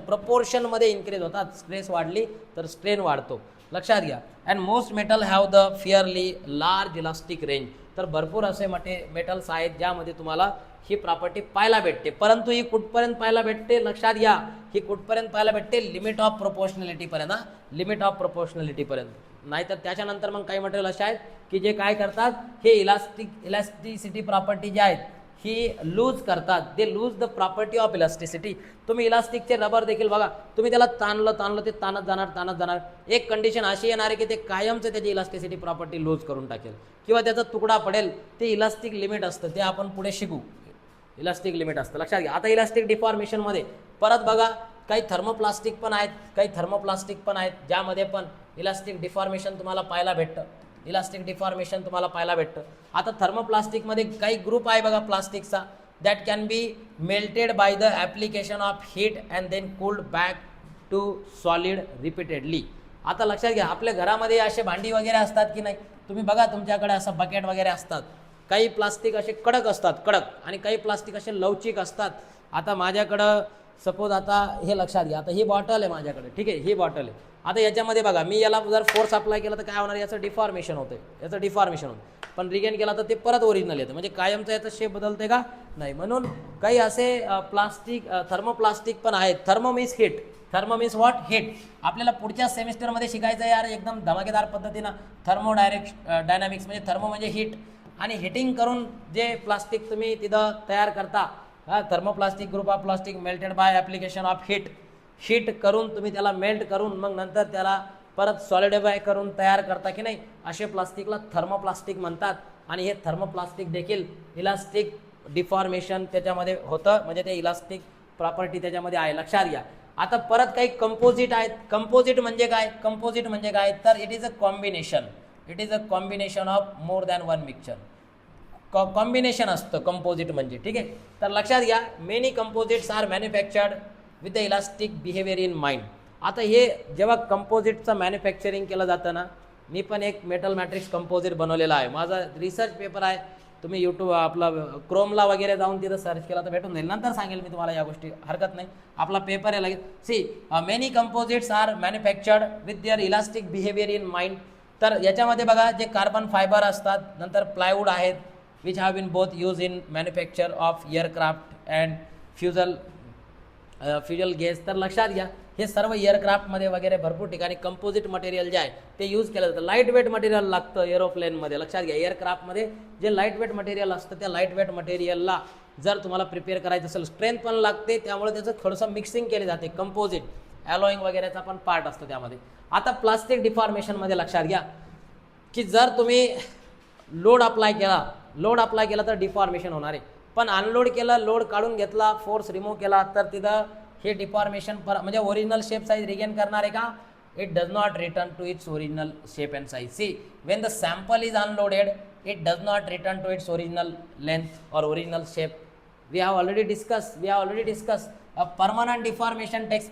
प्रपोर्शनमध्ये इन्क्रीज होतात. स्ट्रेस वाढली तर स्ट्रेन वाढतो, लक्षात घ्या. And most metal have the fairly large elastic range. तर भरपूर असे मेटल्स आहेत ज्यामध्ये तुम्हाला ही प्रॉपर्टी पाहायला भेटते. परंतु ही कुठपर्यंत पाहायला भेटते लक्षात घ्या, ही कुठपर्यंत पाहायला भेटते, लिमिट ऑफ प्रोपोर्शनॅलिटीपर्यंत. लिमिट ऑफ प्रोपोर्शनॅलिटीपर्यंत. नाहीतर त्याच्यानंतर मग काही मटेरियल असे आहेत की जे काय करतात, हे इलास्टिसिटी प्रॉपर्टी जी आहेत ही लूज करतात. They lose the property of elasticity. तुम्ही इलास्टिकचे रबर देखील बघा, तुम्ही त्याला ताणलं ते ताणत जाणार. एक कंडिशन अशी येणार आहे की ते कायमचं त्याची इलास्टिसिटी प्रॉपर्टी लूज करून टाकेल किंवा त्याचा तुकडा पडेल. ते इलास्टिक लिमिट असतं, ते आपण पुढे शिकू. इलास्टिक लिमिट असतं, लक्षात घ्या. आता इलास्टिक डिफॉर्मेशनमध्ये परत बघा, काही थर्मोप्लास्टिक पण आहेत, ज्यामध्ये पण इलास्टिक डिफॉर्मेशन तुम्हाला पाहायला भेटतं. आता थर्मोप्लास्टिकमध्ये काही ग्रुप आहे बघा प्लास्टिकचा, that can be melted by the application of heat and then cooled back to solid repeatedly. आता लक्षात घ्या, आपल्या घरामध्ये असे भांडी वगैरे असतात की नाही, तुम्ही बघा तुमच्याकडे असं बकेट वगैरे असतात. काही प्लास्टिक असे कडक असतात आणि काही प्लास्टिक असे लवचिक असतात. आता माझ्याकडं सपोज आता हे लक्षात घ्या, आता ही बॉटल आहे माझ्याकडे, ठीक आहे, ही बॉटल आहे. आता याच्यामध्ये बघा, मी याला जर फोर्स अप्लाय केला तर काय होणार, याचं डिफॉर्मेशन होतं. पण रिगेन केला तर ते परत ओरिजिनल येतं, म्हणजे कायमचं याचा शेप बदलते का नाही. म्हणून काही असे थर्मोप्लास्टिक पण आहेत. Thermo means what, heat. आपल्याला पुढच्या सेमिस्टरमध्ये शिकायचं आहे यार एकदम धमाकेदार पद्धतीनं. डायनॅमिक्स म्हणजे थर्मो म्हणजे हीट, आणि हिटिंग करून जे प्लास्टिक तुम्ही तिथं तयार करता, thermoplastic group of plastic melted by application of heat करून तुम्ही त्याला मेल्ट करून मग नंतर त्याला परत सॉलिडिफाय करून तयार करता की नाही, असे प्लास्टिकला थर्मोप्लास्टिक म्हणतात. आणि हे थर्मोप्लास्टिक देखील इलास्टिक डिफॉर्मेशन त्याच्यामध्ये होतं, म्हणजे ते इलास्टिक प्रॉपर्टी त्याच्यामध्ये आहे, लक्षात घ्या. आता परत काही कंपोजिट आहेत. कंपोजिट म्हणजे काय तर it is a combination of more than one mixture. Combination असतं कंपोजिट म्हणजे, ठीक आहे. तर लक्षात घ्या, many composites are manufactured with the elastic behaviour in mind. आता हे जेव्हा कंपोजिटचं मॅन्युफॅक्चरिंग केलं जातं ना, मी पण एक मेटल मॅट्रिक्स कंपोजिट बनवलेला आहे, माझा रिसर्च पेपर आहे. तुम्ही यूट्यूब आपला क्रोमला वगैरे जाऊन तिथं सर्च केला तर भेटून जाईल, नंतर सांगेल मी तुम्हाला या गोष्टी, हरकत नाही. आपला पेपर आहे लगेच. See many composites are manufactured with their elastic behaviour in mind. तर याच्यामध्ये बघा, जे कार्बन फायबर असतात, नंतर प्लायवूड आहेत, which have been both use in manufacture of aircraft and fuselage. तर लक्षात घ्या, हे सर्व एअरक्राफ्टमध्ये वगैरे भरपूर ठिकाणी कंपोजिट मटेरियल जे आहे ते यूज केलं जातं. लाईट वेट मटेरियल लागतं एरोप्लेनमध्ये, लक्षात घ्या. एअरक्राफ्टमध्ये जे लाईट वेट मटेरियल असतं त्या लाईट वेट मटेरियलला जर तुम्हाला प्रिपेअर करायचं असेल, स्ट्रेंथ पण लागते, त्यामुळे त्याचं थोडंसं मिक्सिंग केले जाते. कंपोजिट ॲलॉईंग वगैरेचा पण पार्ट असतो त्यामध्ये. आता प्लास्टिक डिफॉर्मेशनमध्ये लक्षात घ्या की जर तुम्ही लोड अप्लाय केला तर डिफॉर्मेशन होणार आहे. पण अनलोड केलं, लोड काढून घेतला, फोर्स रिमूव्ह केला तर तिथं हे डिफॉर्मेशन म्हणजे ओरिजिनल शेप साईज रिगेन करणार आहे का? It does not return to its original shape and size. See when the sample is unloaded it does not return to its original length or original shape. We have already discussed a permanent deformation takes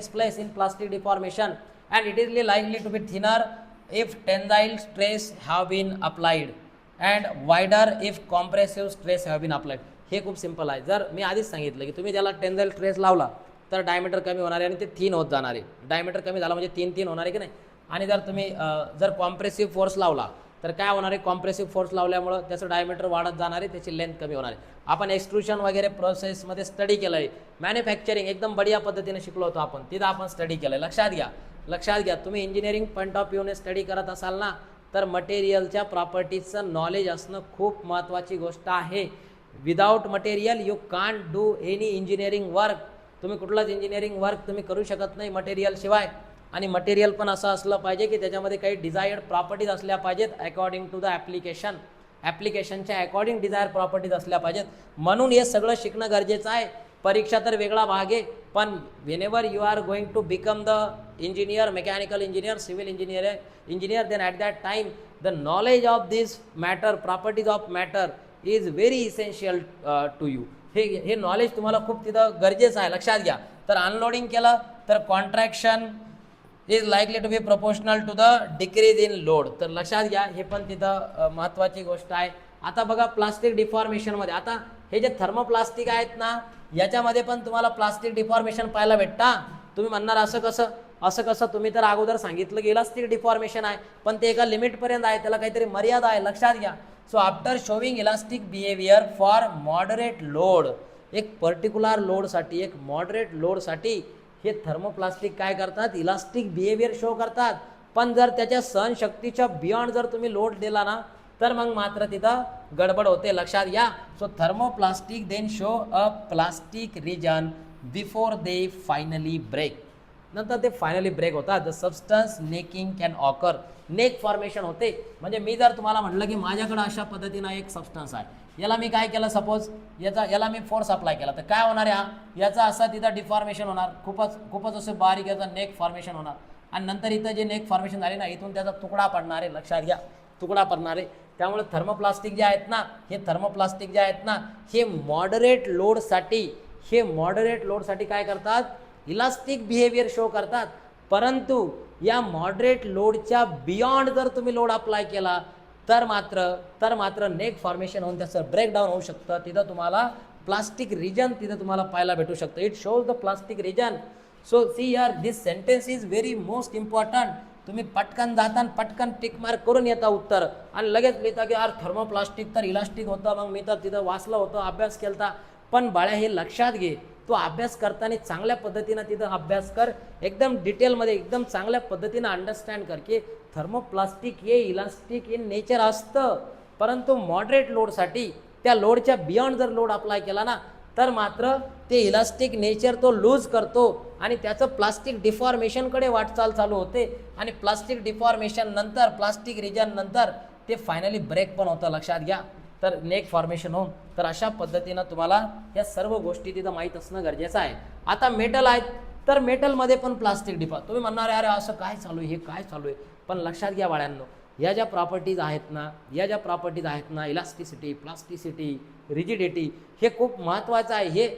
place in plastic deformation, and it is likely to be thinner if tensile stress have been applied and wider if compressive stress have been applied. हे खूप सिंपल आहे. जर मी आधीच सांगितलं की तुम्ही त्याला टेन्साईल स्ट्रेस लावला तर डायमीटर कमी होणार आहे आणि ते थिन होत जाणार आहे. डायमीटर कमी झाला म्हणजे तीन होणार आहे की नाही. आणि जर तुम्ही जर कॉम्प्रेसिव्ह फोर्स लावला तर काय होणार आहे, कॉम्प्रेसिव्ह फोर्स लावल्यामुळं त्याचं डायमीटर वाढत जाणार आहे, त्याची लेंथ कमी होणार आहे. आपण एक्सट्रुशन वगैरे प्रोसेसमध्ये स्टडी केलं आहे. मॅन्युफॅक्चरिंग एकदम बढिया पद्धतीने शिकलो होतो आपण, तिथं आपण स्टडी केलं आहे. लक्षात घ्या तुम्ही इंजिनिअरिंग पॉईंट ऑफ व्ह्यूने स्टडी करत असाल ना, तर मटेरियलच्या प्रॉपर्टीजचं नॉलेज असणं खूप महत्त्वाची गोष्ट आहे. Without material you can't do any engineering work. तुम्ही कुठलाच इंजिनिअरिंग वर्क तुम्ही करू शकत नाही मटेरियल शिवाय. आणि मटेरियल पण असं असलं पाहिजे की त्याच्यामध्ये काही डिझायर्ड प्रॉपर्टीज असल्या पाहिजेत अकॉर्डिंग टू द ॲप्लिकेशनच्या अकॉर्डिंग डिझायर प्रॉपर्टीज असल्या पाहिजेत. म्हणून हे सगळं शिकणं गरजेचं आहे. परीक्षा तर वेगळा भाग आहे, पण whenever you are going to become the engineer, mechanical engineer, civil engineer, then at that time the knowledge of this matter, properties of matter is very essential to you. हे नॉलेज तुम्हाला खूप तिथं गरजेचं आहे. लक्षात घ्या. तर अनलोडिंग केलं तर contraction is likely to be proportional to the decrease in load. तर लक्षात घ्या, हे पण तिथं महत्त्वाची गोष्ट आहे. आता बघा प्लास्टिक डिफॉर्मेशनमध्ये, आता हे जे थर्मोप्लास्टिक आहेत ना, याच्यामध्ये पण तुम्हाला प्लास्टिक डिफॉर्मेशन पाहायला भेटता. तुम्ही म्हणणार असं कसं तुम्ही तर अगोदर सांगितलं की इलास्टिक डिफॉर्मेशन आहे, पण ते एका लिमिटपर्यंत आहे, त्याला काहीतरी मर्यादा आहे. लक्षात घ्या. So after showing elastic behaviour for moderate load, एक पर्टिक्युलर लोडसाठी, एक मॉडरेट लोडसाठी हे थर्मोप्लास्टिक काय करतात, इलास्टिक बिहेवियर शो करतात. पण जर त्याच्या सहनशक्तीच्या बियॉन्ड जर तुम्ही लोड दिला ना, तर मग मात्र तिथं गडबड होते. लक्षात घ्या. So thermoplastic then show a plastic region before they finally break. नंतर ते फायनली ब्रेक होतात. The substance necking can occur, neck formation होते. म्हणजे मी जर तुम्हाला म्हटलं की माझ्याकडं अशा पद्धतीनं एक सबस्टन्स आहे, याला मी काय केलं, सपोज याला मी फोर्स अप्लाय केला, तर काय होणार आहे, याचा असं तिथं डिफॉर्मेशन होणार, खूपच असं बारीक याचा नेक फॉर्मेशन होणार. आणि नंतर इथं जे नेक फॉर्मेशन झाले ना, इथून त्याचा तुकडा पडणार आहे. लक्षात घ्या, तुकडा पडणार आहे. त्यामुळे थर्मोप्लास्टिक जे आहेत ना, हे मॉडरेट लोडसाठी काय करतात, इलास्टिक बिहेवियर शो करतात. परंतु या मॉडरेट लोडच्या बियॉन्ड जर तुम्ही लोड अप्लाय केला तर मात्र नेक फॉर्मेशन होऊन त्याचं ब्रेकडाऊन होऊ शकतं. तिथं तुम्हाला प्लास्टिक रिजन तिथं तुम्हाला पाहायला भेटू शकतं. It shows the plastic region. So see यार, this sentence is very most important. तुम्ही पटकन जाताना पटकन टिक मार्क करून येता उत्तर आणि लगेच लिहिता की यार थर्मोप्लास्टिक तर इलास्टिक होतं, मग मी तर तिथं वाचलं होतं, अभ्यास केलता. पण बाळ्या हे लक्षात घे, तो अभ्यास करताना चांगल्या पद्धतीनं तिथं अभ्यास कर, एकदम डिटेलमध्ये एकदम चांगल्या पद्धतीनं अंडरस्टँड कर की थर्मोप्लास्टिक हे इलास्टिक इन नेचर असतं. परंतु मॉडरेट लोडसाठी त्या लोडच्या बियॉन्ड जर लोड अप्लाय केला ना, तर मात्र ते इलास्टिक नेचर तो लूज करतो आणि त्याचं प्लास्टिक डिफॉर्मेशनकडे वाटचाल चालू होते. आणि प्लास्टिक डिफॉर्मेशन नंतर, प्लास्टिक रिजन नंतर ते फायनली ब्रेक पण होतं. लक्षात घ्या. तर नेक फॉर्मेशन होऊन, तर अशा पद्धतीनं तुम्हाला या सर्व गोष्टी तिथं माहीत असणं गरजेचं आहे. आता मेटल आहेत, तर मेटलमध्ये पण प्लास्टिक तुम्ही म्हणणार अरे असं काय चालू आहे, हे काय चालू आहे. पण लक्षात घ्या बाळांनो, या ज्या प्रॉपर्टीज आहेत ना, इलास्टिसिटी, प्लास्टिसिटी, रिजिडिटी, हे खूप महत्त्वाचं आहे. हे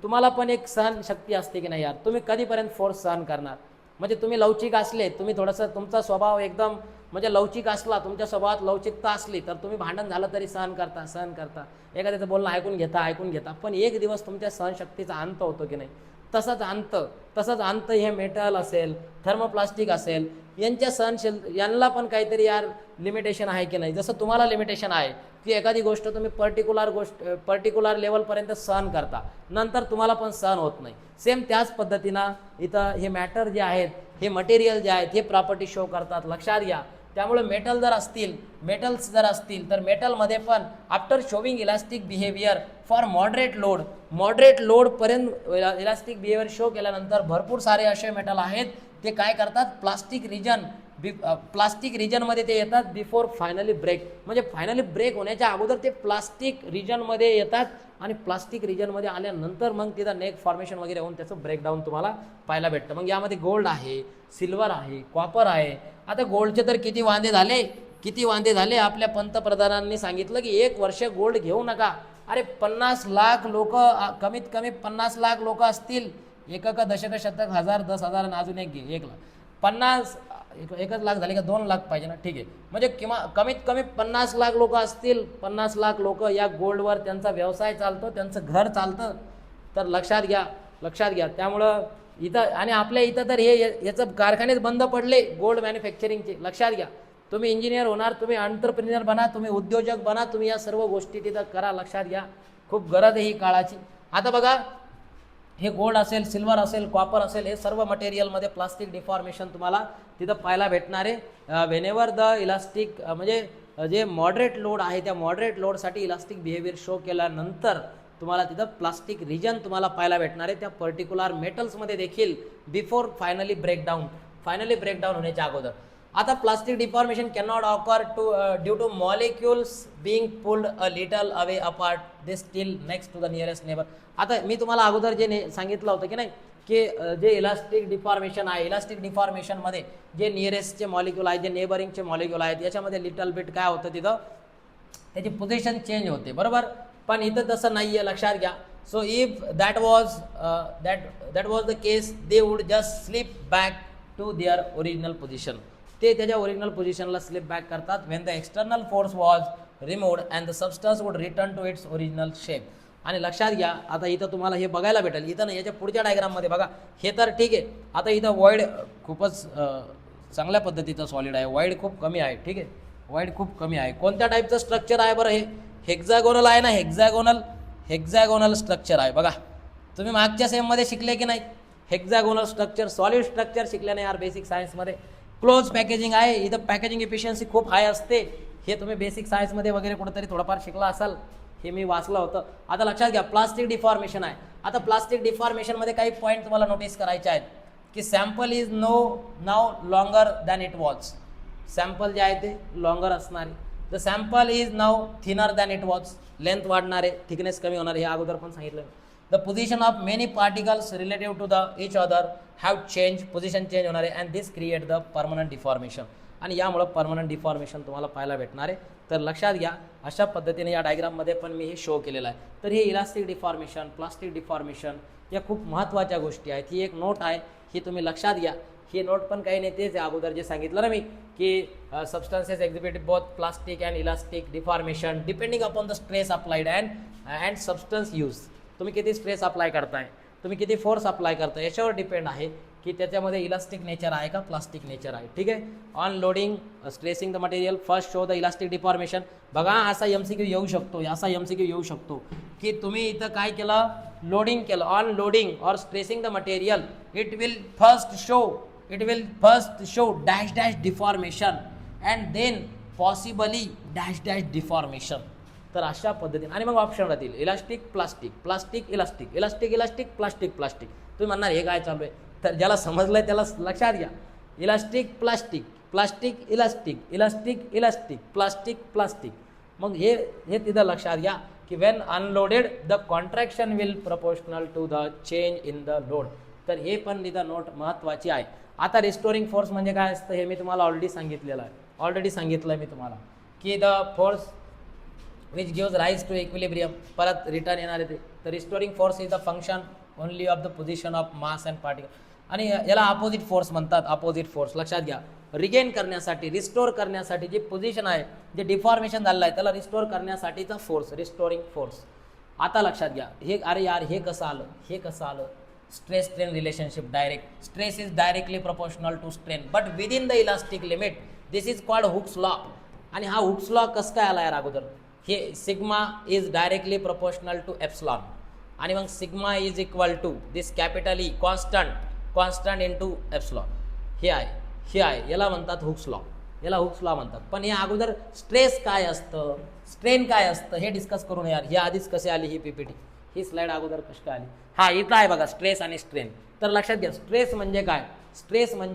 तुम्हाला पण एक सहनशक्ती असते की नाही यार, तुम्ही कधीपर्यंत फोर्स सहन करणार. म्हणजे तुम्ही लवचिक असले, तुम्ही थोडंसं तुमचा स्वभाव एकदम म्हणजे लवचिक असला, तुमच्या स्वभावात लवचिकता असली, तर तुम्ही भांडण झालं तरी सहन करता, एखाद्याचं बोलणं ऐकून घेता. पण एक दिवस तुमच्या सहनशक्तीचा अंत होतो की नाही, तसंच अंत हे मेटल असेल, थर्मोप्लास्टिक असेल, यांच्या यांना पण काहीतरी यार लिमिटेशन आहे की नाही. जसं तुम्हाला लिमिटेशन आहे की एखादी गोष्ट तुम्ही पर्टिक्युलर लेवलपर्यंत सहन करता, नंतर तुम्हाला पण सहन होत नाही. सेम त्याच पद्धतीनं इथं हे मॅटर जे आहेत, हे मटेरियल जे आहेत, हे प्रॉपर्टी शो करतात. लक्षात घ्या. त्यामुळे मेटल्स जर असतील तर मेटलमध्ये पण after showing elastic behaviour for moderate लोडपर्यंत इलास्टिक बिहेवियर शो केल्यानंतर भरपूर सारे असे मेटल आहेत, ते काय करतात, प्लास्टिक रिजनमध्ये ते येतात बिफोर फायनली ब्रेक. म्हणजे फायनली ब्रेक होण्याच्या अगोदर ते प्लास्टिक रिजनमध्ये येतात आणि प्लास्टिक रिजनमध्ये आल्यानंतर मग तिथं नेक फॉर्मेशन वगैरे होऊन त्याचं ब्रेकडाऊन तुम्हाला पाहायला भेटतं. मग यामध्ये गोल्ड आहे, सिल्वर आहे, कॉपर आहे. आता गोल्डचे तर किती वांदे झाले. आपल्या पंतप्रधानांनी सांगितलं की 1 वर्ष गोल्ड घेऊ नका. अरे 50 लाख लोक, कमीत कमी 50 लाख लोक असतील, एकक दशक शतक हजार 10,000 आणि अजून एक 1 लाख, 1 लाख झाले का 2 लाख पाहिजे ना, ठीक आहे. म्हणजे कमीत कमी 50 लाख लोक असतील. 50 लाख लोक या गोल्डवर त्यांचा व्यवसाय चालतो, त्यांचं घर चालतं. तर लक्षात घ्या. त्यामुळं इथं आणि आपल्या इथं तर हे याचं कारखानेच बंद पडले गोल्ड मॅन्युफॅक्चरिंगचे. लक्षात घ्या. तुम्ही इंजिनियर होणार, तुम्ही एंटरप्रेन्युअर बना, तुम्ही उद्योजक बना, तुम्ही या सर्व गोष्टी तिथं करा. लक्षात घ्या, खूप गरज आहे ही काळाची. आता बघा, हे गोल्ड असेल, सिल्वर असेल, कॉपर असेल, हे सर्व मटेरियलमध्ये प्लास्टिक डिफॉर्मेशन तुम्हाला तिथं पाहायला भेटणार आहे. व्हेनेवर द इलास्टिक म्हणजे जे मॉडरेट लोड आहे त्या मॉडरेट लोडसाठी इलास्टिक बिहेवियर शो केल्यानंतर तुम्हाला तिथं प्लास्टिक रिजन तुम्हाला पाहायला भेटणार आहे त्या पर्टिक्युलर मेटल्समध्ये देखील बिफोर फायनली ब्रेकडाऊन होण्याच्या अगोदर. आता plastic deformation cannot occur due to molecules being pulled a little away apart, they still next to the nearest neighbour. आता मी तुम्हाला अगोदर जे सांगितलं होतं की नाही की जे इलास्टिक डिफॉर्मेशन आहे, इलास्टिक डिफॉर्मेशनमध्ये जे नियरेस्टचे मॉलिक्यूल आहेत, जे नेबरिंगचे मॉलिक्यूल आहेत, याच्यामध्ये लिटल बिट काय होतं, तिथं त्याची पोझिशन चेंज होते, बरोबर. पण इथं तसं नाही आहे, लक्षात घ्या. So if that was the case, they would just slip back to their original position. ते त्याच्या ओरिजिनल पोझिशनला स्लिप बॅक करतात when the external force was removed and the substance would return to its original shape. आणि लक्षात घ्या, आता इथं तुम्हाला हे बघायला भेटेल. इथं नाही, याच्या पुढच्या डायग्राममध्ये बघा, हे तर ठीक आहे. आता इथं वॉइड खूपच चांगल्या पद्धतीचं सॉलिड आहे, वाईड खूप कमी आहे, ठीक आहे, वाईड खूप कमी आहे. कोणत्या टाईपचं स्ट्रक्चर आहे बरं, हे हेक्झॅगोनल आहे ना, हेक्झॅगोनल स्ट्रक्चर आहे. बघा, तुम्ही मागच्या सेममध्ये शिकले की नाही हेक्झॅगोनल स्ट्रक्चर, सॉलिड स्ट्रक्चर शिकले नाही यार बेसिक सायन्समध्ये. क्लोज पॅकेजिंग आहे, इथं पॅकेजिंग इफिशियन्सी खूप हाय असते. हे तुम्ही बेसिक सायन्समध्ये वगैरे कुठेतरी थोडंफार शिकला असाल, हे मी वाचलं होतं. आता लक्षात घ्या, प्लास्टिक डिफॉर्मेशन आहे. आता प्लास्टिक डिफॉर्मेशनमध्ये काही पॉईंट तुम्हाला नोटीस करायचे आहेत की sample is now longer than it was. Sample जे आहे ते लॉंगर असणार आहे. The sample is now thinner than it was. Length वाढणार आहे, थिकनेस कमी होणार, हे अगोदर पण सांगितलं. The position of many particles relative to the each other have change, position change होणार आहे and this create the permanent deformation. आणि यामुळं परमनंट डिफॉर्मेशन तुम्हाला पाहायला भेटणार आहे. तर लक्षात घ्या, अशा पद्धतीने या डायग्राममध्ये पण मी हे शो केलेलं आहे. तर हे इलास्टिक डिफॉर्मेशन, प्लास्टिक डिफॉर्मेशन या खूप महत्त्वाच्या गोष्टी आहेत. ही एक नोट आहे, ही तुम्ही लक्षात घ्या. ही नोट पण काही नाही, तेच आहे अगोदर जे सांगितलं ना मी की substances exhibit both plastic and elastic deformation depending upon the stress applied and substance use. तुम्ही किती स्ट्रेस अप्लाय करताय, तुम्ही किती फोर्स अप्लाय करताय, याच्यावर डिपेंड आहे की त्याच्यामध्ये इलास्टिक नेचर आहे का प्लास्टिक नेचर आहे, ठीक आहे. On loading stressing the material first show the elastic deformation. बघा, असा MCQ येऊ शकतो, असा MCQ येऊ शकतो की तुम्ही इथं काय केलं, लोडिंग केलं. ऑन लोडिंग और stressing the material it will first show dash dash deformation and then possibly dash dash deformation. तर अशा पद्धतीने. आणि मग ऑप्शन राहतील elastic plastic, plastic elastic, elastic elastic, plastic plastic. तुम्ही म्हणणार हे काय चालू आहे, तर ज्याला समजलंय त्याला लक्षात घ्या. Elastic plastic, plastic elastic, elastic elastic, plastic plastic. मग हे तिथं लक्षात घ्या की when unloaded the contraction will proportional to the change in the load. तर हे पण तिथं नोट महत्त्वाची आहे. आता रिस्टोरिंग फोर्स म्हणजे काय असतं हे मी तुम्हाला ऑलरेडी सांगितलं आहे मी तुम्हाला की the force which gives rise to equilibrium, परत रिटर्न येणार आहे ते. तर restoring force is the function only of the position of mass and particle. आणि याला अपोजिट फोर्स म्हणतात, अपोजिट फोर्स. लक्षात घ्या, रिगेन करण्यासाठी, रिस्टोर करण्यासाठी जी पोझिशन आहे, जे डिफॉर्मेशन झालेलं आहे त्याला रिस्टोर करण्यासाठीचा फोर्स, रिस्टोरिंग फोर्स. आता लक्षात घ्या, हे अरे यार हे कसं आलं, stress strain relationship direct. Stress is directly proportional to strain but within the elastic limit. This is called Hooke's law. आणि हा हुक्स लॉ कसं काय आला यार अगोदर, हे sigma is directly proportional to epsilon. आणि मग sigma is equal to this capital E constant into epsilon. हे आहे याला म्हणतात हुक्स लॉ म्हणतात. पण या अगोदर स्ट्रेस काय असतं, स्ट्रेन काय असतं हे डिस्कस करून यार. ही आधीच कसे आली ही PPT, ही स्लाइड अगोदर कशी आली. हा इथं आहे बघा, स्ट्रेस आणि स्ट्रेन. तर लक्षात घ्या, स्ट्रेस म्हणजे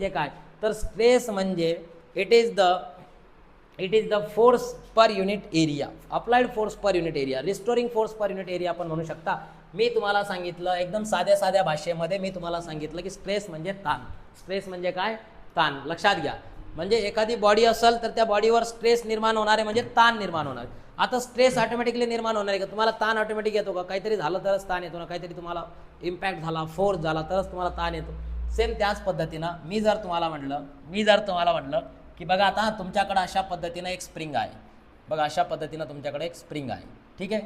काय, तर स्ट्रेस म्हणजे it is the force per unit area, applied force per unit area, restoring force per unit area आपण म्हणू शकता. मी तुम्हाला सांगितलं एकदम साध्या भाषेमध्ये मी तुम्हाला सांगितलं की स्ट्रेस म्हणजे ताण. स्ट्रेस म्हणजे काय, ताण. लक्षात घ्या, म्हणजे एखादी बॉडी असेल तर त्या बॉडीवर स्ट्रेस निर्माण होणार आहे म्हणजे ताण निर्माण होणार. आता स्ट्रेस ऑटोमॅटिकली निर्माण होणार आहे का, तुम्हाला ताण ऑटोमॅटिक येतो का, काहीतरी झालं तरच ताण येतो ना, काहीतरी तुम्हाला इम्पॅक्ट झाला, फोर्स झाला तरच तुम्हाला ताण येतो. सेम त्याच पद्धतीनं मी जर तुम्हाला म्हटलं की बघा आता तुमच्याकडे अशा पद्धतीनं एक स्प्रिंग आहे, बघा अशा पद्धतीनं तुमच्याकडे एक स्प्रिंग आहे, ठीक आहे.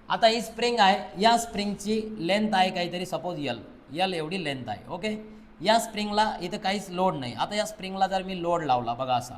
आता ही स्प्रिंग आहे, या स्प्रिंगची लेंथ आहे काहीतरी सपोज यल एवढी लेंथ आहे, ओके. या स्प्रिंगला इथं काहीच लोड नाही. आता या स्प्रिंगला जर मी लोड लावला बघा असा,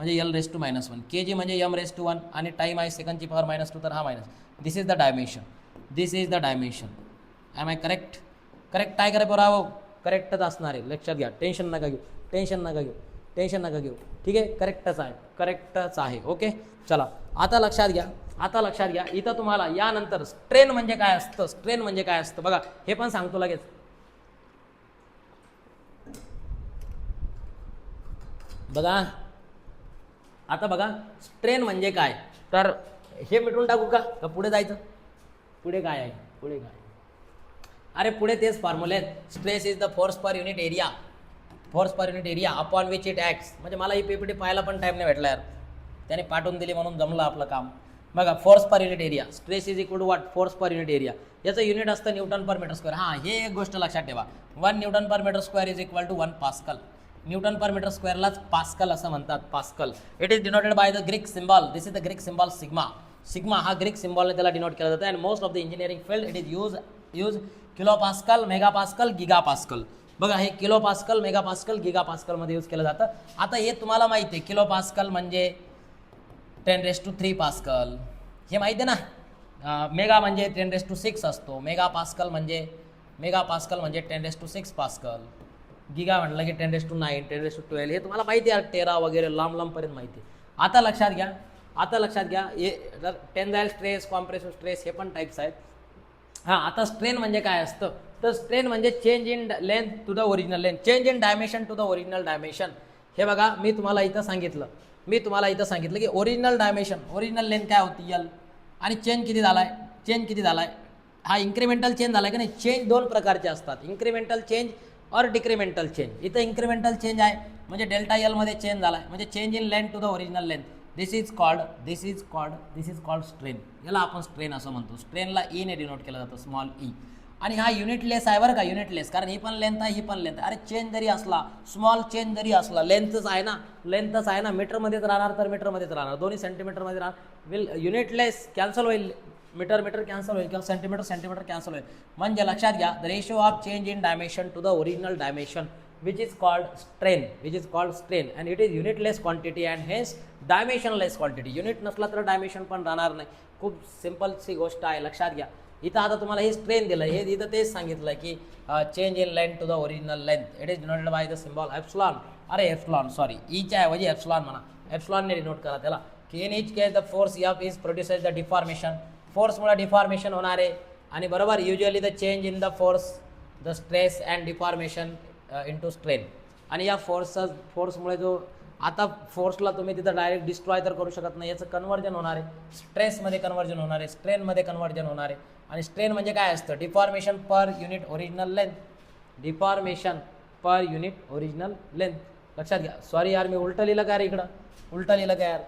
म्हणजे एल रेस टू -1, के जी म्हणजे एम रेस टू 1 आणि टाईम आहे सेकंडची पॉवर -2 तर हा minus. This is the dimension, this is the dimension. Am I correct? Correct आहे का रे पोरावो? करेक्टच असणार आहे, लक्षात घ्या. टेन्शन नका घेऊ, टेन्शन नका घेऊ, टेन्शन नका घेऊ. ठीक आहे, करेक्टच आहे, करेक्टच आहे. ओके, चला आता लक्षात घ्या, आता लक्षात घ्या. इथं तुम्हाला यानंतर स्ट्रेन म्हणजे काय असतं, स्ट्रेन म्हणजे काय असतं बघा, हे पण सांगतो लगेच. बघा आता बघा स्ट्रेन म्हणजे काय, तर हे मिटून टाकू का पुढे जायचं? पुढे काय आहे, पुढे काय? अरे पुढे तेच फॉर्म्युले आहेत. Stress is the force per unit area, force per unit area upon which it acts. म्हणजे मला ही पीपीटी पाहायला पण टाईम नाही भेटला यार, त्याने पाठवून दिली म्हणून जमलं आपलं काम. बघा force per unit area, stress is equal to what, force per unit area. याचं युनिट असतं न्यूटन पर मीटर स्क्वेअर. हां, हे एक गोष्ट लक्षात ठेवा, 1 newton per metre square is equal to 1 pascal. Newton per metre स्क्वेअरलाच पास्कल असं म्हणतात, pascal. It is denoted by the Greek symbol, this is the Greek symbol sigma. Sigma हा ग्रीक सिम्बॉलने त्याला डिनोट केला जातं. And most of the engineering field it is use kilo pascal, mega pascal, giga pascal. बघा हे kilo pascal, mega pascal, giga पास्कलमध्ये यूज केलं जातं. आता हे तुम्हाला माहिती आहे, किलो पास्कल म्हणजे 10⁻³ पास्कल, हे माहिती आहे ना. मेगा म्हणजे 10⁻⁶ असतो. मेगा पास्कल म्हणजे 10⁻⁶ पास्कल. गिगा म्हटलं की 10⁻⁹, 10⁻12, हे तुम्हाला माहिती आहे, टेरा वगैरे लांब लांबपर्यंत माहिती आहे. आता लक्षात घ्या, आता लक्षात घ्या, हे टेन्साईल स्ट्रेस, कॉम्प्रेसिव्ह स्ट्रेस हे पण टाईप्स आहेत. हां, आता स्ट्रेन म्हणजे काय असतं, तर स्ट्रेन म्हणजे change in length to the original length, change in dimension to the original dimension. हे बघा मी तुम्हाला इथं सांगितलं की ओरिजिनल डायमेन्शन, ओरिजिनल लेंथ काय होती यल, आणि चेंज किती झाला आहे, चेंज किती झाला आहे, हा इन्क्रिमेंटल चेंज झाला आहे का नाही. चेंज दोन प्रकारचे असतात, इन्क्रिमेंटल चेंज और डिक्रिमेंटल चेंज. इथं इन्क्रिमेंटल चेंज आहे म्हणजे डेल्टा एलमध्ये चेंज झाला आहे, म्हणजे change in length to the original length. This is called strain. याला आपण स्ट्रेन असं म्हणतो. स्ट्रेनला ई ने डिनोट केलं जातं, स्मॉल ई. आणि हा युनिटलेस आहे बरं का, युनिटलेस, कारण ही पण लेंथ आहे, ही पण लेंथ आहे. अरे चेंज जरी असला, स्मॉल चेंज जरी असला, लेंथच आहे ना, मीटरमध्येच राहणार तर मीटरमध्येच राहणार, दोन्ही सेंटीमीटरमध्ये राहणार. विल युनिटलेस कॅन्सल होईल, मीटर कॅन्सल होईल किंवा सेंटीमीटर कॅन्सल होईल. म्हणजे लक्षात घ्या, the ratio of change in dimension to the original dimension which is called strain and it is unitless quantity and hence dimensionless quantity. Unit नसला तर डायमेन्शन पण राहणार नाही. खूप सिम्पलची गोष्ट आहे, लक्षात घ्या. इथं आता तुम्हाला हे स्ट्रेन दिलं, हे इथं तेच सांगितलं की change in length to the original length, it is denoted by the symbol epsilon. अरे एप्सिलॉन सॉरी, ईच्या ऐवजी एप्सिलॉन म्हणा, एप्सिलॉनने डिनोट करा त्याला. की in each case the force F is produces the deformation, फोर्समुळे डिफॉर्मेशन होणार आहे. आणि बरोबर usually the change in the force, the stress and deformation into strain. आणि या फोर्समुळे जो आता फोर्सला तुम्ही तिथं डायरेक्ट डिस्ट्रॉय तर करू शकत नाही, याचं कन्वर्जन होणार आहे, स्ट्रेसमध्ये कन्वर्जन होणार आहे, स्ट्रेनमध्ये कन्वर्जन होणार आहे. आणि स्ट्रेन म्हणजे काय असतं, deformation per unit original length, deformation per unit original length. लक्षात घ्या. सॉरी यार, मी उलटं लिहिलं का यार, इकडं उलटं लिहिलं का यार,